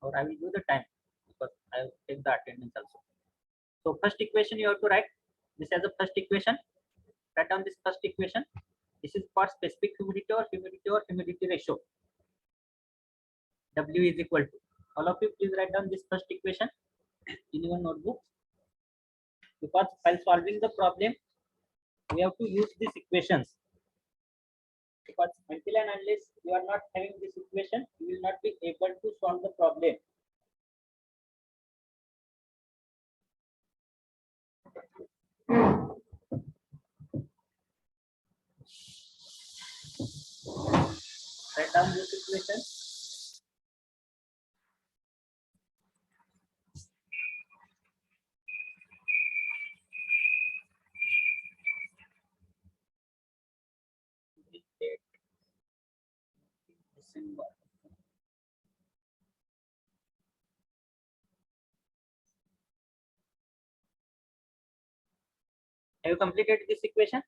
Or I will give the time because I will take the attendance also. So first equation you have to write this as a first equation. Write down this first equation. This is for specific humidity ratio. W is equal to. All of you please write down this first equation in your notebook, because while solving the problem we have to use these equations, because until and unless you are not having this equation you will not be able to solve the problem. Write down this equation. December. Have you completed this equation?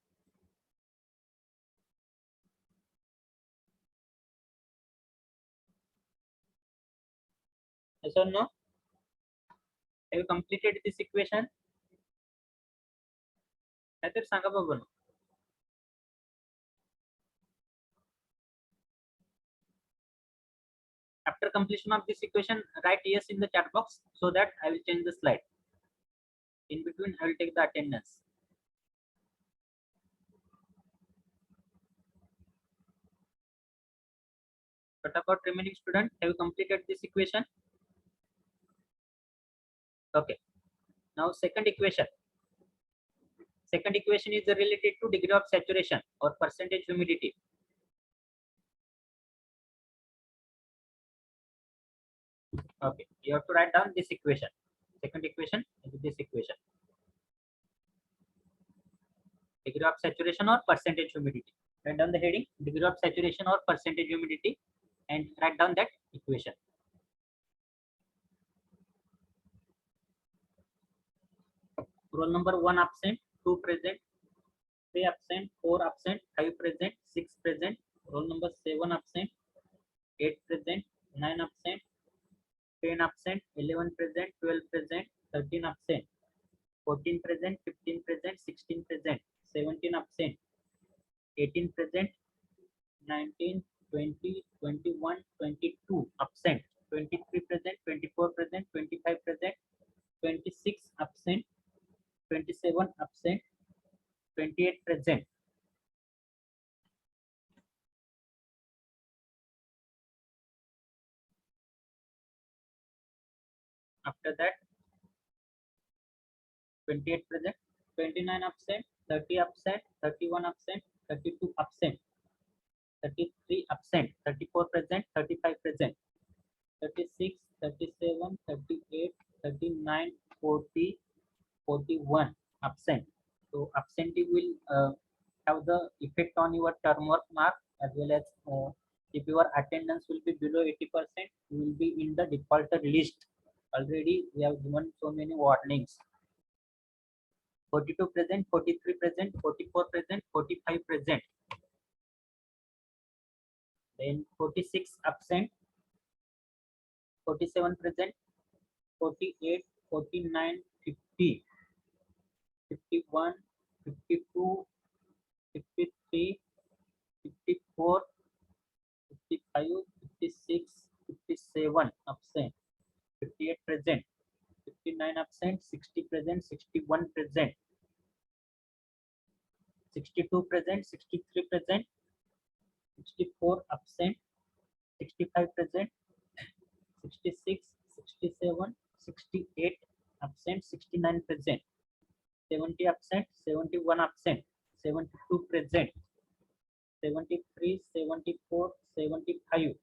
Yes or no? Have you completed this equation? नाहीतर सांगा बघू ना. After completion of this equation, write yes in the chat box so that I will change the slide. In between, I will take the attendance. What about remaining student? Have you completed this equation? Okay. Now second equation. Second equation is related to degree of saturation or percentage humidity. Okay, you have to write down this equation. Second equation is this equation. Degree of saturation or percentage humidity. Write down the heading degree of saturation or percentage humidity and write down that equation. Roll number 1 absent, 2 present, 3 absent, 4 absent, 5 present, 6 present. Roll number 7 absent, 8 present, 9 absent, 10 absent, 11 present, 12 present, 13 absent, 14 present, 15 present, 16 present, 17 absent, 18 present, 19, 20, 21, 22 absent, 23 present, 24 present, 25 present, 26 absent, 27 absent, 28 present. After that, 28 present, 29 absent, 30 absent, 31 absent, 32 absent, 33 absent, 34 present, 35 present, 36, 37, 38, 39, 40, 41 absent. So absentee will have the effect on your term work mark, as well as if your attendance will be below 80%, you will be in the defaulted list. Already we have given so many warnings. 42 present, 43 present, 44 present, 45 present. Then 46 absent, 47 present, 48, 49, 50, 51, 52, 53, 54, 55, 56, 57 absent, 58 present, 59 absent, 60 present, 61 present, 62 present, 63 present, 64 absent, 65 present, 66, 67, 68 absent, 69 present, 70 absent, 71 absent, 72 present, 73, 74, 75,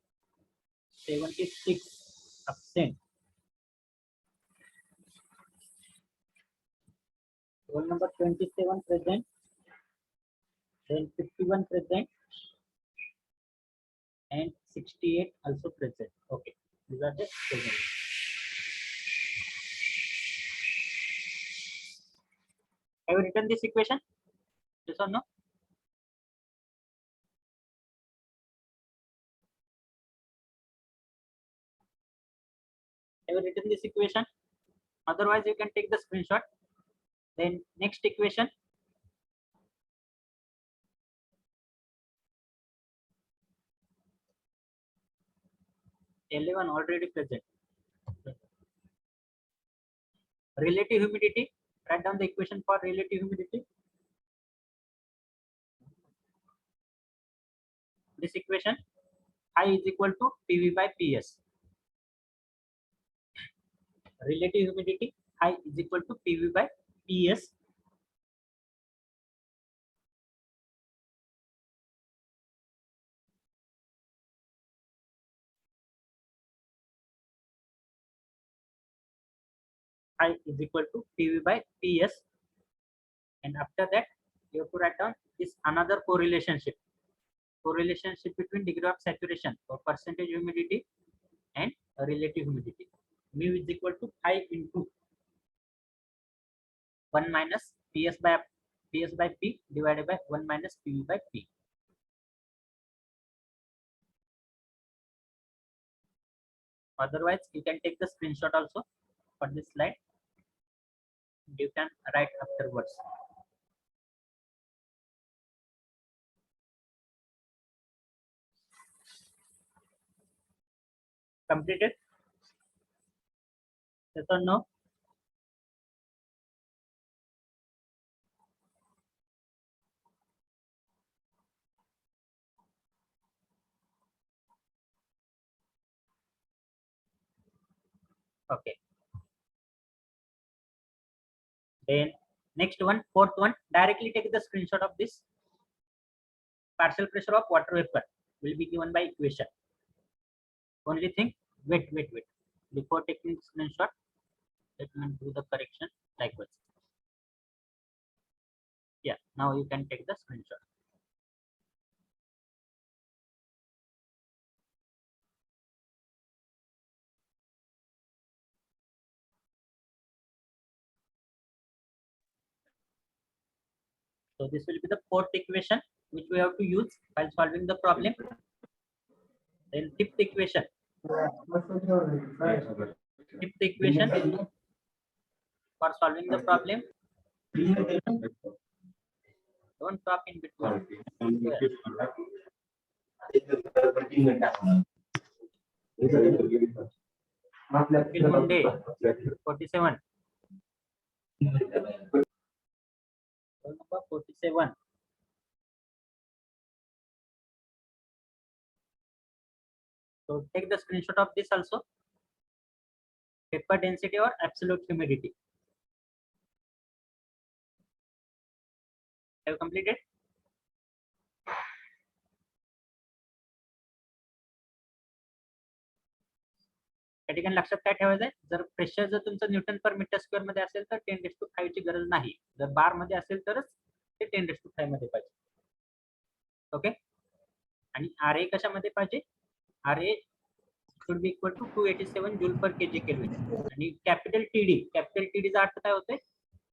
76 absent. Roll number 27 present, then 51 present, and 68 also present. Okay, these are the present. Have you written this equation? Yes or no? Have you written this equation? Otherwise, you can take the screenshot. Then next equation. L1 already present. Relative humidity. Write down the equation for relative humidity. This equation, I is equal to PV by PS. Relative humidity, I is equal to PV by PS. I is equal to PV by PS. And after that, you have to write down this another correlationship. Correlationship between degree of saturation or percentage humidity and relative humidity. Mu is equal to I into 1 minus PS by P divided by 1 minus PV by P. Otherwise, you can take the screenshot also for this slide. You can write afterwards. Completed? Yes or no? Okay. Then next one, fourth one, directly take the screenshot of this. Partial pressure of water vapor will be given by equation. Only thing, wait. Before taking screenshot, let me do the correction likewise. Yeah, now you can take the screenshot. So this will be the fourth equation which we have to use while solving the problem. Then fifth equation. Fifth equation for solving the problem. Don't talk in between. Till Monday, 47. Number 47. So take the screenshot of this also. Vapor density or absolute humidity. Have you completed? त्या ठिकाणी लक्षात काय ठेवायचं आहे, जर pressure जर तुमचं Newton per metre square मध्ये असेल तर 10⁵ ची गरज नाही. जर बार मध्ये असेल तरच ते 10⁵ मध्ये पाहिजे. ओके. आणि RA कशामध्ये पाहिजे? RA should be equal to 287 joule per kg kelvin. आणि कॅपिटल TD चा अर्थ काय होतोय?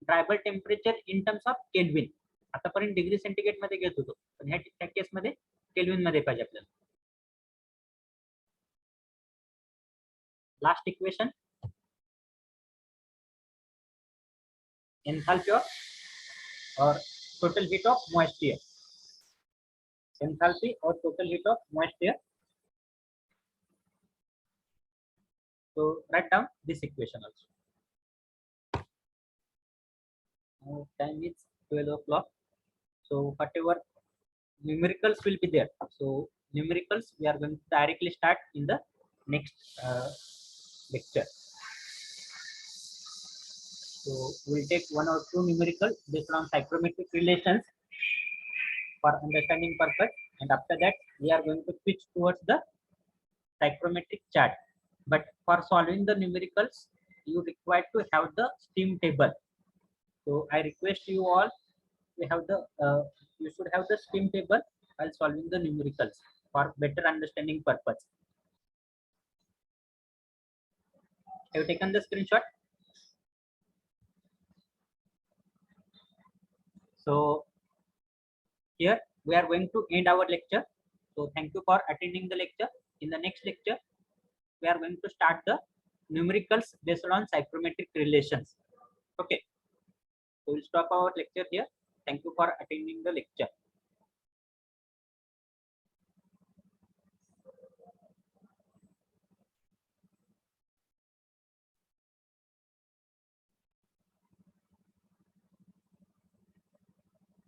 Dry bulb temperature in terms of kelvin. आतापर्यंत डिग्री सेंटीग्रेड मध्ये घेत होतो, पण ह्या केस मध्ये केल्विन मध्ये पाहिजे आपल्याला. Last equation, enthalpy or total heat of moisture. Enthalpy or total heat of moisture. So write down this equation also. Now time is 12 o'clock. So whatever numericals will be there. So numericals we are going to directly start in the next lecture. So we'll take one or two numerical based on psychrometric relations for understanding purpose, and after that we are going to switch towards the psychrometric chart. But for solving the numericals, you require to have the steam table. So I request you all, we have the you should have the scheme table while solving the numericals for better understanding purpose. Have you taken the screenshot? So here we are going to end our lecture. So thank you for attending the lecture. In the next lecture, we are going to start the numericals based on psychrometric relations. Okay. So we'll stop our lecture here. Thank you for attending the lecture.